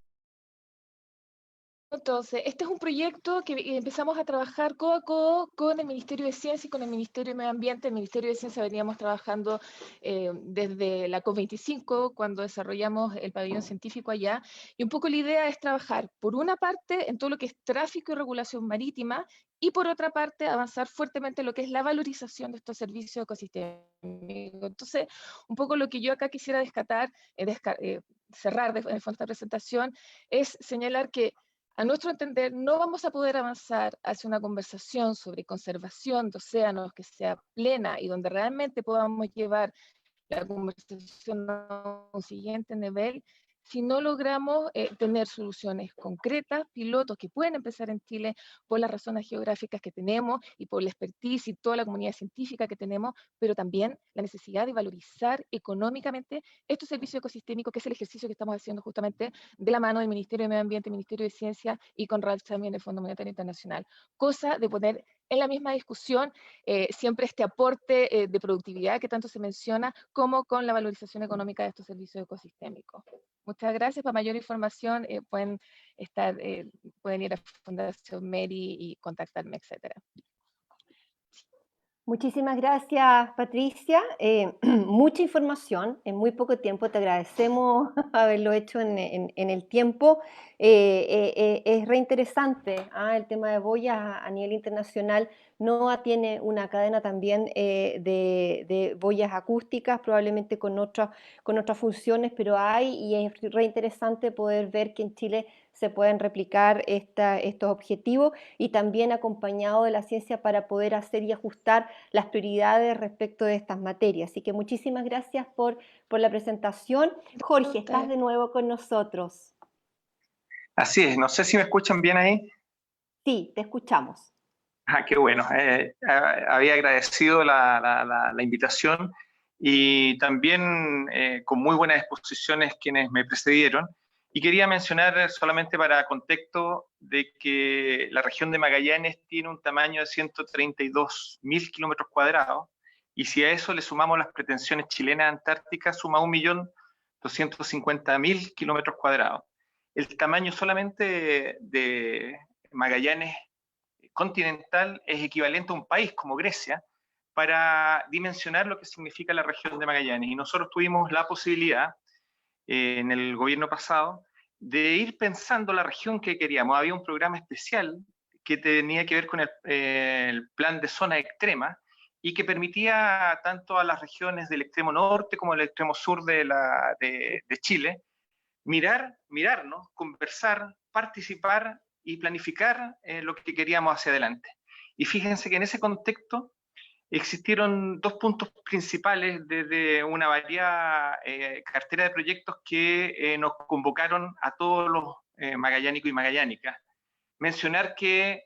Entonces, este es un proyecto que empezamos a trabajar codo a codo con el Ministerio de Ciencia y con el Ministerio de Medio Ambiente. El Ministerio de Ciencia veníamos trabajando desde la COP25, cuando desarrollamos el pabellón científico allá, y un poco la idea es trabajar, por una parte, en todo lo que es tráfico y regulación marítima, y por otra parte, avanzar fuertemente en lo que es la valorización de estos servicios ecosistémicos. Entonces, un poco lo que yo acá quisiera cerrar en el fondo de esta presentación, es señalar que, a nuestro entender, no vamos a poder avanzar hacia una conversación sobre conservación de océanos que sea plena y donde realmente podamos llevar la conversación a un siguiente nivel si no logramos tener soluciones concretas, pilotos que pueden empezar en Chile por las razones geográficas que tenemos y por la expertise y toda la comunidad científica que tenemos, pero también la necesidad de valorizar económicamente estos servicios ecosistémicos, que es el ejercicio que estamos haciendo justamente de la mano del Ministerio de Medio Ambiente, Ministerio de Ciencia y con RALS también el Fondo Monetario Internacional. Cosa de poner en la misma discusión siempre este aporte de productividad que tanto se menciona, como con la valorización económica de estos servicios ecosistémicos. Muchas gracias. Para mayor información pueden ir a Fundación Meri y contactarme, etc. Muchísimas gracias, Patricia. Mucha información en muy poco tiempo. Te agradecemos haberlo hecho en el tiempo. Es reinteresante el tema de boyas a nivel internacional. NOAA tiene una cadena también de boyas acústicas, probablemente con otras funciones, pero y es reinteresante poder ver que en Chile se pueden replicar estos objetivos, y también acompañado de la ciencia para poder hacer y ajustar las prioridades respecto de estas materias. Así que muchísimas gracias por la presentación. Jorge, estás de nuevo con nosotros. Así es, no sé si me escuchan bien ahí. Sí, te escuchamos. Qué bueno. Había agradecido la invitación y también con muy buenas exposiciones quienes me precedieron. Y quería mencionar solamente para contexto de que la región de Magallanes tiene un tamaño de 132.000 kilómetros cuadrados, y si a eso le sumamos las pretensiones chilenas antárticas, suma 1.250.000 kilómetros cuadrados. El tamaño solamente de Magallanes continental es equivalente a un país como Grecia, para dimensionar lo que significa la región de Magallanes. Y nosotros tuvimos la posibilidad, en el gobierno pasado, de ir pensando la región que queríamos. Había un programa especial que tenía que ver con el plan de zona extrema, y que permitía tanto a las regiones del extremo norte como del extremo sur de Chile mirarnos, conversar, participar y planificar lo que queríamos hacia adelante. Y fíjense que en ese contexto existieron dos puntos principales desde una variada cartera de proyectos que nos convocaron a todos los magallánicos y magallánicas. Mencionar que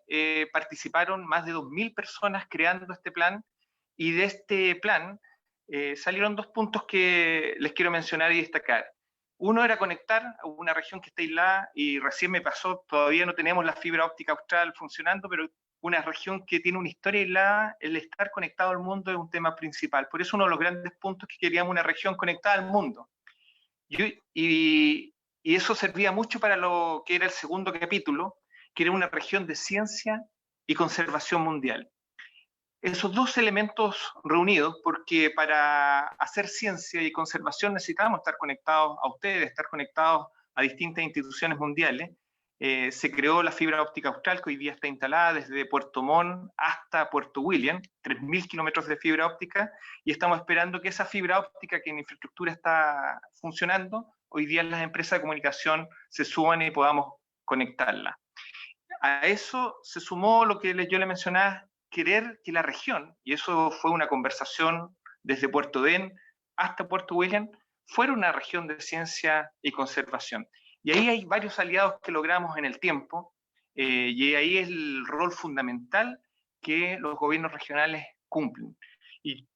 participaron más de 2.000 personas creando este plan, y de este plan salieron dos puntos que les quiero mencionar y destacar. Uno era conectar a una región que está aislada, y recién me pasó, todavía no tenemos la fibra óptica austral funcionando, pero una región que tiene una historia aislada, el estar conectado al mundo es un tema principal. Por eso uno de los grandes puntos que queríamos una región conectada al mundo. Y eso servía mucho para lo que era el segundo capítulo, que era una región de ciencia y conservación mundial. Esos dos elementos reunidos, porque para hacer ciencia y conservación necesitamos estar conectados a ustedes, estar conectados a distintas instituciones mundiales. Se creó la fibra óptica austral, que hoy día está instalada desde Puerto Montt hasta Puerto William, 3.000 kilómetros de fibra óptica, y estamos esperando que esa fibra óptica que en infraestructura está funcionando, hoy día las empresas de comunicación se suban y podamos conectarla. A eso se sumó lo que yo le mencionaba, querer que la región, y eso fue una conversación desde Puerto Den hasta Puerto William, fuera una región de ciencia y conservación. Y ahí hay varios aliados que logramos en el tiempo, y ahí es el rol fundamental que los gobiernos regionales cumplen. Y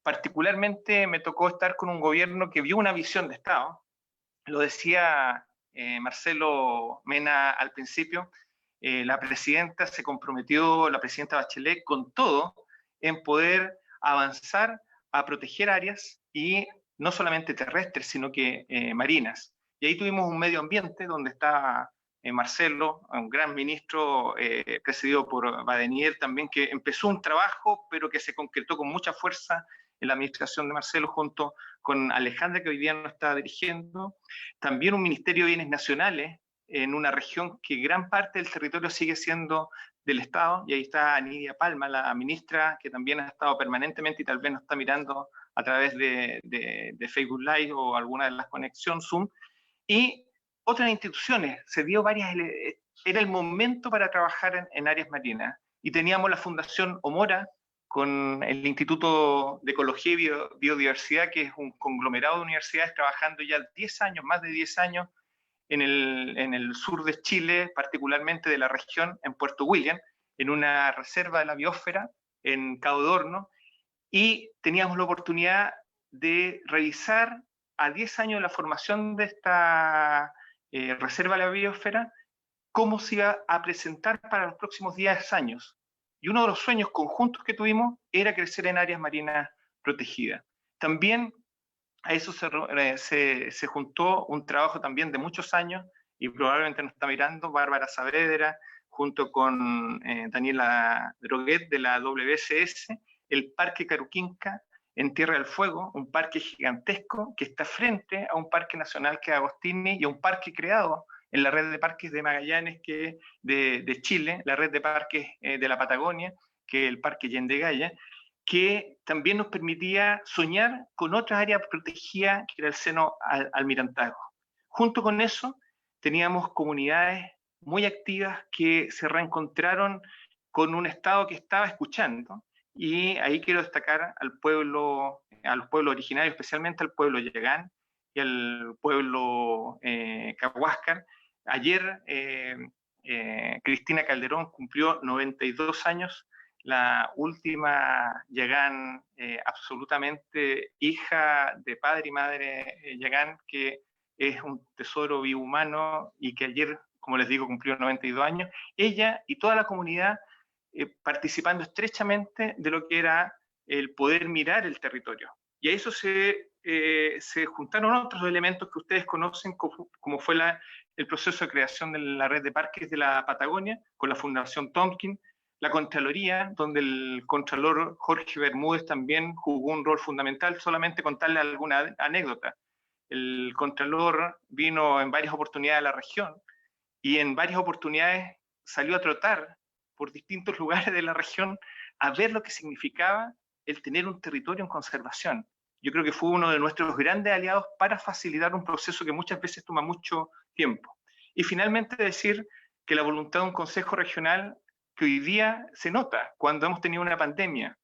particularmente me tocó estar con un gobierno que vio una visión de Estado. Lo decía Marcelo Mena al principio. La presidenta se comprometió, la presidenta Bachelet, con todo en poder avanzar a proteger áreas, y no solamente terrestres, sino que marinas. Y ahí tuvimos un medio ambiente donde está Marcelo, un gran ministro presidido por Badenier también, que empezó un trabajo, pero que se concretó con mucha fuerza en la administración de Marcelo, junto con Alejandra, que hoy día no está dirigiendo. También un Ministerio de Bienes Nacionales, en una región que gran parte del territorio sigue siendo del Estado, y ahí está Nidia Palma, la ministra, que también ha estado permanentemente y tal vez nos está mirando a través de Facebook Live o alguna de las conexiones Zoom, y otras instituciones. Se dio varias, era el momento para trabajar en áreas marinas, y teníamos la Fundación Omora con el Instituto de Ecología y Biodiversidad, que es un conglomerado de universidades trabajando ya 10 años, más de 10 años, en el sur de Chile, particularmente de la región, en Puerto William, en una reserva de la biosfera, en Cabo de Horno, y teníamos la oportunidad de revisar a 10 años de la formación de esta reserva de la biosfera, cómo se iba a presentar para los próximos 10 años. Y uno de los sueños conjuntos que tuvimos era crecer en áreas marinas protegidas. También a eso se juntó un trabajo también de muchos años, y probablemente nos está mirando Bárbara Saavedra, junto con Daniela Droguet de la WSS, el Parque Caruquinca en Tierra del Fuego, un parque gigantesco que está frente a un parque nacional que es Agostini, y a un parque creado en la red de parques de Magallanes de Chile, la red de parques de la Patagonia, que es el Parque Yendegaya, que también nos permitía soñar con otras áreas protegidas, que era el seno almirantazgo. Junto con eso, teníamos comunidades muy activas que se reencontraron con un Estado que estaba escuchando, y ahí quiero destacar a los pueblos originarios, especialmente al pueblo Yagán y al pueblo Cahuáscar. Ayer Cristina Calderón cumplió 92 años, la última Yagán, absolutamente hija de padre y madre Yagán, que es un tesoro vivo humano, y que ayer, como les digo, cumplió 92 años. Ella y toda la comunidad participando estrechamente de lo que era el poder mirar el territorio. Y a eso se juntaron otros elementos que ustedes conocen, como fue el proceso de creación de la red de parques de la Patagonia, con la Fundación Tompkins, la Contraloría, donde el Contralor Jorge Bermúdez también jugó un rol fundamental. Solamente contarle alguna anécdota. El Contralor vino en varias oportunidades a la región, y en varias oportunidades salió a trotar por distintos lugares de la región a ver lo que significaba el tener un territorio en conservación. Yo creo que fue uno de nuestros grandes aliados para facilitar un proceso que muchas veces toma mucho tiempo. Y finalmente decir que la voluntad de un consejo regional que hoy día se nota cuando hemos tenido una pandemia.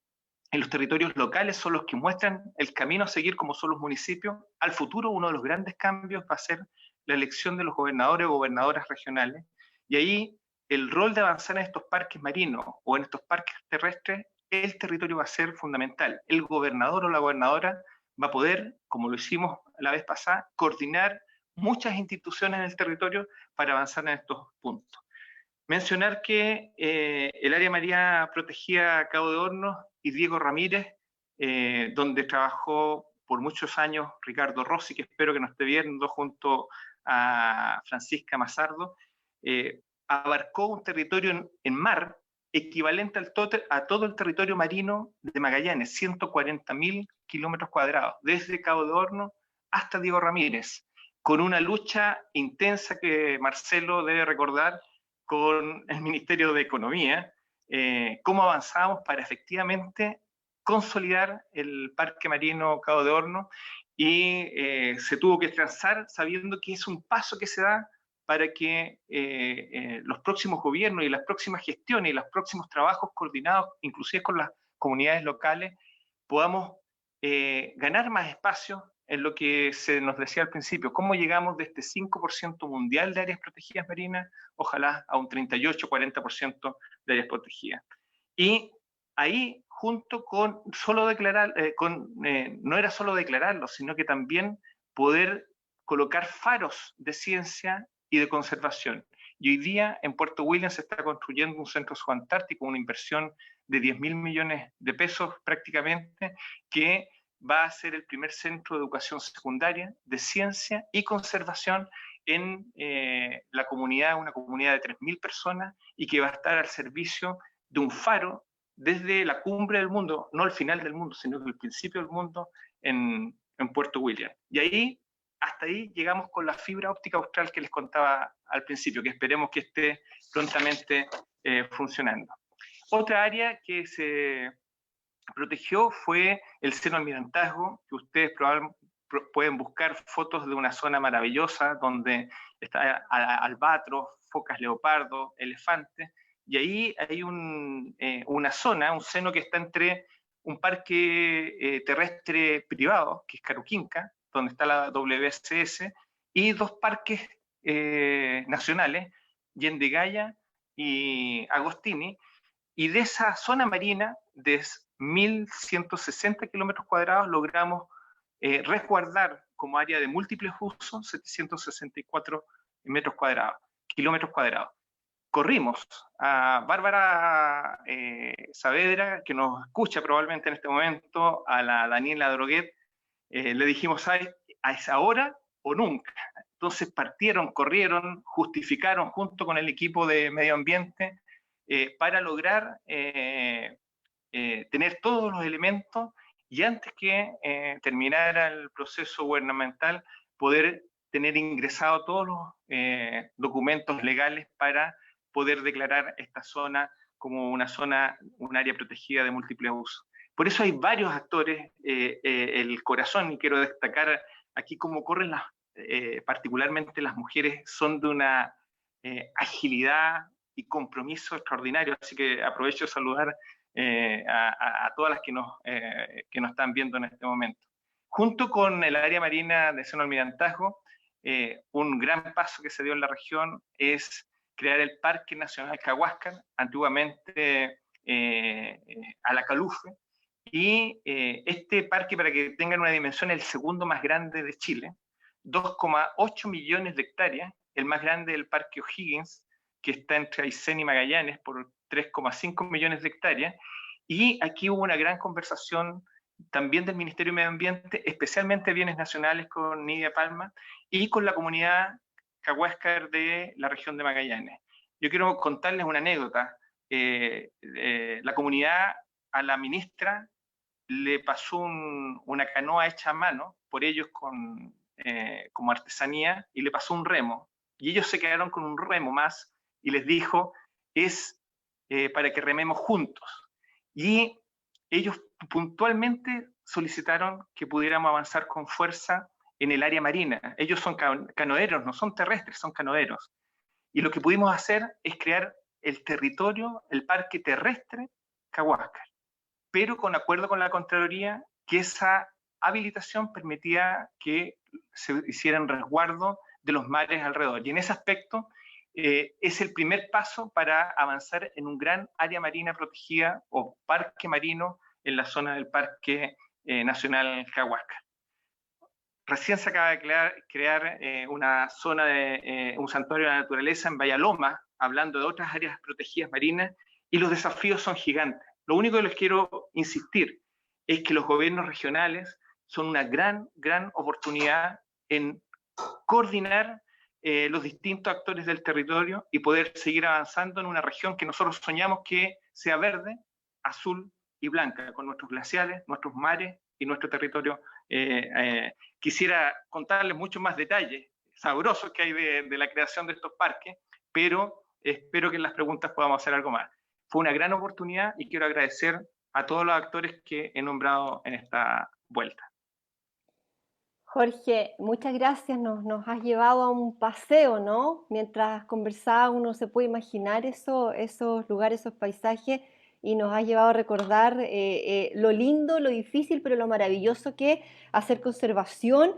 En los territorios locales son los que muestran el camino a seguir como son los municipios. Al futuro uno de los grandes cambios va a ser la elección de los gobernadores o gobernadoras regionales. Y ahí el rol de avanzar en estos parques marinos o en estos parques terrestres, el territorio va a ser fundamental. El gobernador o la gobernadora va a poder, como lo hicimos la vez pasada, coordinar muchas instituciones en el territorio para avanzar en estos puntos. Mencionar que el área marina protegida Cabo de Hornos y Diego Ramírez, donde trabajó por muchos años Ricardo Rossi, que espero que nos esté viendo, junto a Francisca Mazardo, abarcó un territorio en mar equivalente a todo el territorio marino de Magallanes, 140.000 kilómetros cuadrados, desde Cabo de Hornos hasta Diego Ramírez, con una lucha intensa que Marcelo debe recordar con el Ministerio de Economía, cómo avanzamos para efectivamente consolidar el Parque Marino Cabo de Hornos, y se tuvo que transar sabiendo que es un paso que se da para que los próximos gobiernos y las próximas gestiones y los próximos trabajos coordinados, inclusive con las comunidades locales, podamos ganar más espacio en lo que se nos decía al principio, cómo llegamos de este 5% mundial de áreas protegidas marinas, ojalá a un 38-40% de áreas protegidas. Y ahí, junto con solo declarar, no era solo declararlo, sino que también poder colocar faros de ciencia y de conservación. Y hoy día en Puerto William se está construyendo un centro subantártico, una inversión de 10.000 millones de pesos prácticamente, que va a ser el primer centro de educación secundaria de ciencia y conservación en la comunidad, una comunidad de 3.000 personas, y que va a estar al servicio de un faro desde la cumbre del mundo, no el final del mundo, sino que el principio del mundo en Puerto William. Y ahí, hasta ahí llegamos con la fibra óptica austral que les contaba al principio, que esperemos que esté prontamente funcionando. Otra área que se protegió fue el seno almirantazgo, que ustedes probablemente pueden buscar fotos de una zona maravillosa donde está albatros, focas leopardo, elefantes, y ahí hay una zona, un seno que está entre un parque terrestre privado, que es Caruquinca, donde está la WSS, y dos parques nacionales, Yendegaya y Agostini, y de esa zona marina, de 1.160 kilómetros cuadrados, logramos resguardar como área de múltiples usos 764 kilómetros cuadrados. Corrimos a Bárbara Saavedra, que nos escucha probablemente en este momento, a la Daniela Droguet, le dijimos, ¿es ahora o nunca? Entonces partieron, corrieron, justificaron junto con el equipo de medio ambiente para lograr tener todos los elementos, y antes que terminara el proceso gubernamental, poder tener ingresado todos los documentos legales para poder declarar esta zona como un área protegida de múltiples usos. Por eso hay varios actores, el corazón, y quiero destacar aquí cómo corren particularmente las mujeres, son de una agilidad y compromiso extraordinario, así que aprovecho de saludar a todas las que nos están viendo en este momento. Junto con el área marina de seno almirantazgo, un gran paso que se dio en la región es crear el Parque Nacional Cahuáscar, antiguamente Alacalufe, y este parque, para que tengan una dimensión, es el segundo más grande de Chile, 2,8 millones de hectáreas, el más grande del Parque O'Higgins, que está entre Aysén y Magallanes, por 3,5 millones de hectáreas, y aquí hubo una gran conversación también del Ministerio de Medio Ambiente, especialmente Bienes Nacionales con Nidia Palma, y con la comunidad Cahuáscar de la región de Magallanes. Yo quiero contarles una anécdota. La comunidad a la ministra le pasó una canoa hecha a mano, por ellos como artesanía, y le pasó un remo, y ellos se quedaron con un remo más, y les dijo, es para que rememos juntos. Y ellos puntualmente solicitaron que pudiéramos avanzar con fuerza en el área marina. Ellos son canoeros, no son terrestres, son canoeros. Y lo que pudimos hacer es crear el territorio, el parque terrestre Cahuáscar, pero con acuerdo con la Contraloría que esa habilitación permitía que se hicieran resguardo de los mares alrededor. Y en ese aspecto es el primer paso para avanzar en un gran área marina protegida o parque marino en la zona del Parque Nacional Cahuáscar. Recién se acaba de crear una zona de un santuario de la naturaleza en Vallaloma, hablando de otras áreas protegidas marinas, y los desafíos son gigantes. Lo único que les quiero insistir es que los gobiernos regionales son una gran oportunidad en coordinar los distintos actores del territorio y poder seguir avanzando en una región que nosotros soñamos que sea verde, azul y blanca, con nuestros glaciares, nuestros mares y nuestro territorio. Quisiera contarles muchos más detalles sabrosos que hay de la creación de estos parques, pero espero que en las preguntas podamos hacer algo más. Fue una gran oportunidad y quiero agradecer a todos los actores que he nombrado en esta vuelta. Jorge, muchas gracias, nos has llevado a un paseo, ¿no? Mientras conversaba uno se puede imaginar esos lugares, esos paisajes, y nos has llevado a recordar lo lindo, lo difícil, pero lo maravilloso que es hacer conservación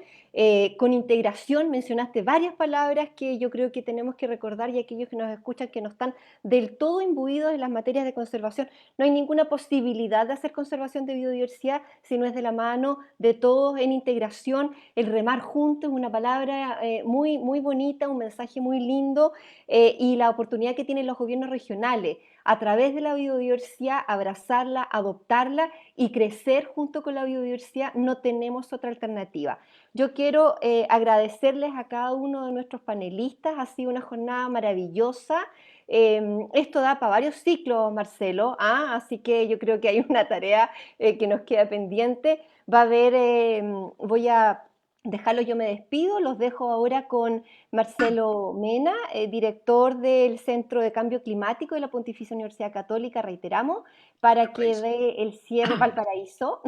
con integración. Mencionaste varias palabras que yo creo que tenemos que recordar, y aquellos que nos escuchan que no están del todo imbuidos en las materias de conservación, no hay ninguna posibilidad de hacer conservación de biodiversidad si no es de la mano de todos en integración. El remar juntos es una palabra muy bonita, un mensaje muy lindo, y la oportunidad que tienen los gobiernos regionales a través de la biodiversidad, abrazarla, adoptarla y crecer junto con la biodiversidad. No tenemos otra alternativa. Yo quiero agradecerles a cada uno de nuestros panelistas. Ha sido una jornada maravillosa. Esto da para varios ciclos, Marcelo, así que yo creo que hay una tarea que nos queda pendiente. Va a haber, voy a dejarlo, yo me despido, los dejo ahora con Marcelo Mena, director del Centro de Cambio Climático de la Pontificia Universidad Católica, reiteramos, para que dé el cierre, Valparaíso,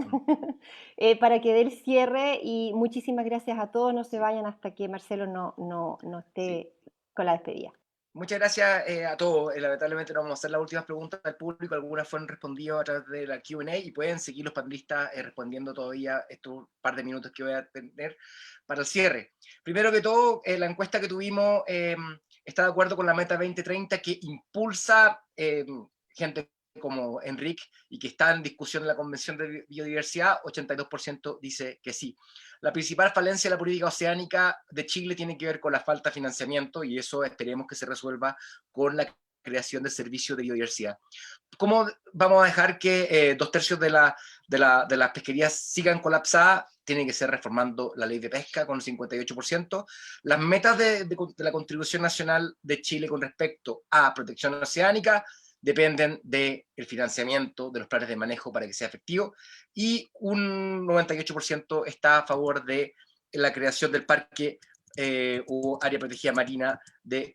para que dé el cierre, y muchísimas gracias a todos, no se vayan hasta que Marcelo no esté con la despedida. Muchas gracias a todos. Lamentablemente no vamos a hacer las últimas preguntas al público, algunas fueron respondidas a través de la Q&A y pueden seguir los panelistas respondiendo todavía estos par de minutos que voy a tener para el cierre. Primero que todo, la encuesta que tuvimos está de acuerdo con la meta 2030 que impulsa gente como Enrique y que está en discusión en la Convención de Biodiversidad. 82% dice que sí. La principal falencia de la política oceánica de Chile tiene que ver con la falta de financiamiento, y eso esperemos que se resuelva con la creación de servicios de biodiversidad. ¿Cómo vamos a dejar que 2/3 de las pesquerías sigan colapsadas? Tiene que ser reformando la ley de pesca con el 58%. Las metas de la contribución nacional de Chile con respecto a protección oceánica dependen del financiamiento de los planes de manejo para que sea efectivo, y un 98% está a favor de la creación del parque o área protegida marina del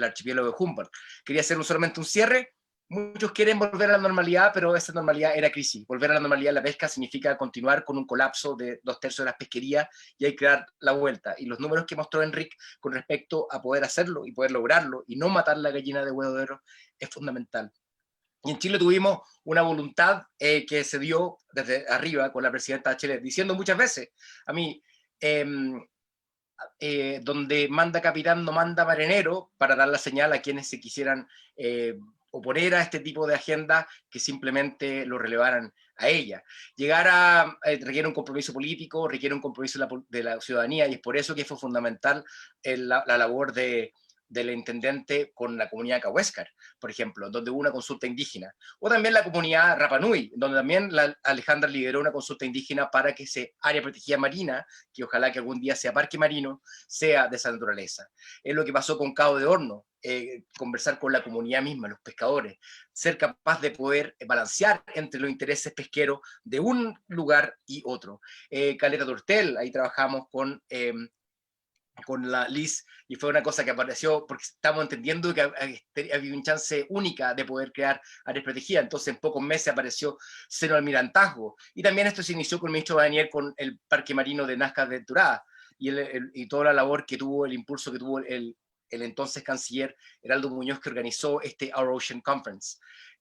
archipiélago de Humboldt. Quería hacer solamente un cierre. Muchos quieren volver a la normalidad, pero esa normalidad era crisis. Volver a la normalidad en la pesca significa continuar con un colapso de 2/3 de las pesquerías, y hay que dar la vuelta. Y los números que mostró Enrique con respecto a poder hacerlo y poder lograrlo y no matar la gallina de huevo de oro es fundamental. Y en Chile tuvimos una voluntad que se dio desde arriba con la presidenta Bachelet, diciendo muchas veces a mí, donde manda capitán no manda marinero, para dar la señal a quienes se quisieran oponer a este tipo de agenda que simplemente lo relevaran a ella. Requiere un compromiso político, requiere un compromiso de la ciudadanía, y es por eso que fue fundamental la labor del intendente con la comunidad Cahuéscar, por ejemplo, donde hubo una consulta indígena, o también la comunidad Rapa Nui, donde también Alejandra lideró una consulta indígena para que ese área protegida marina, que ojalá que algún día sea parque marino, sea de esa naturaleza. Es lo que pasó con Cabo de Horno, conversar con la comunidad misma, los pescadores, ser capaz de poder balancear entre los intereses pesqueros de un lugar y otro. Caleta Turtel, ahí trabajamos con con la Liz, y fue una cosa que apareció porque estamos entendiendo que había una chance única de poder crear áreas protegidas. Entonces en pocos meses apareció cero almirantazgo, y también esto se inició con el ministro Daniel con el parque marino de Nazca Venturada, y toda la labor que tuvo, el impulso que tuvo el entonces canciller Heraldo Muñoz, que organizó este Our Ocean Conference.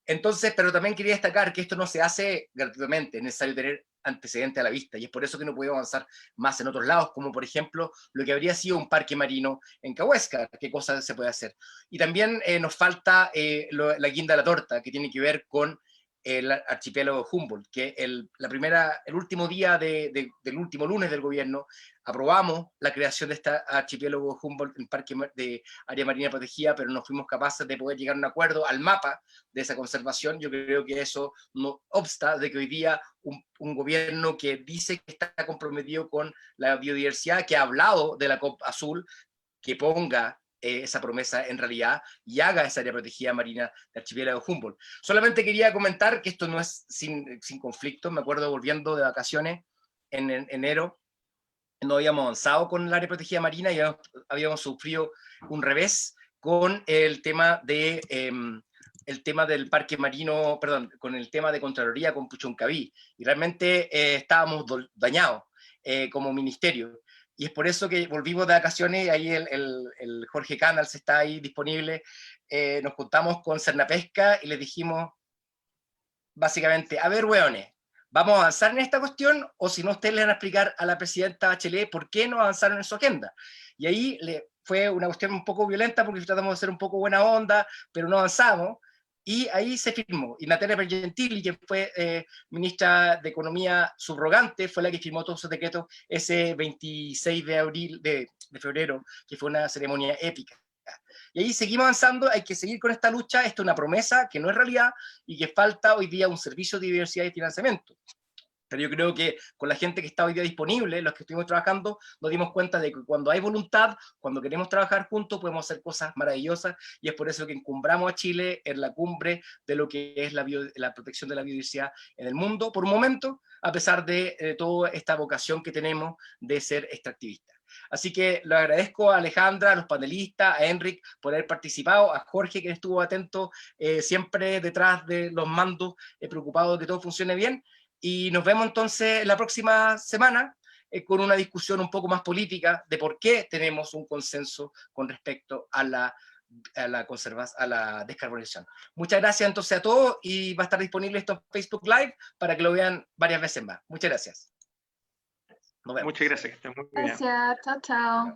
Entonces, pero también quería destacar que esto no se hace gratuitamente, es necesario tener antecedentes a la vista, y es por eso que no podemos avanzar más en otros lados, como por ejemplo lo que habría sido un parque marino en Cahuéscar, qué cosas se puede hacer. Y también nos falta la guinda de la torta, que tiene que ver con el archipiélago de Humboldt, que el último día del último lunes del gobierno aprobamos la creación de este archipiélago de Humboldt en parque de área marina protegida, pero no fuimos capaces de poder llegar a un acuerdo al mapa de esa conservación. Yo creo que eso no obsta de que hoy día un gobierno que dice que está comprometido con la biodiversidad, que ha hablado de la COP Azul, que ponga esa promesa en realidad y haga esa área protegida marina del archipiélago de Humboldt. Solamente quería comentar que esto no es sin conflicto. Me acuerdo volviendo de vacaciones en enero, no habíamos avanzado con el área protegida marina y habíamos sufrido un revés con el tema del parque marino, perdón, con el tema de Contraloría con Puchuncaví, y realmente estábamos dañados como ministerio. Y es por eso que volvimos de vacaciones, y ahí el Jorge Canals está ahí disponible. Nos juntamos con Cernapesca y les dijimos, básicamente, a ver, hueones, ¿vamos a avanzar en esta cuestión? O si no, ustedes le van a explicar a la presidenta Bachelet por qué no avanzaron en su agenda. Y ahí fue una cuestión un poco violenta, porque tratamos de ser un poco buena onda, pero no avanzamos. Y ahí se firmó. Y Natalia Pergentili, que fue ministra de Economía subrogante, fue la que firmó todos esos decretos ese 26 de febrero, que fue una ceremonia épica. Y ahí seguimos avanzando, hay que seguir con esta lucha. Esto es una promesa que no es realidad y que falta hoy día un servicio de diversidad y financiamiento. Pero yo creo que con la gente que está hoy día disponible, los que estuvimos trabajando, nos dimos cuenta de que cuando hay voluntad, cuando queremos trabajar juntos, podemos hacer cosas maravillosas, y es por eso que encumbramos a Chile en la cumbre de lo que es la protección de la biodiversidad en el mundo, por un momento, a pesar de toda esta vocación que tenemos de ser extractivistas. Así que le agradezco a Alejandra, a los panelistas, a Enric por haber participado, a Jorge, que estuvo atento siempre detrás de los mandos, preocupado de que todo funcione bien. Y nos vemos entonces la próxima semana con una discusión un poco más política de por qué tenemos un consenso con respecto a la descarbonización. Muchas gracias entonces a todos, y va a estar disponible esto en Facebook Live para que lo vean varias veces más. Muchas gracias. Nos vemos. Muchas gracias, que estén muy bien. Gracias, chao, chao.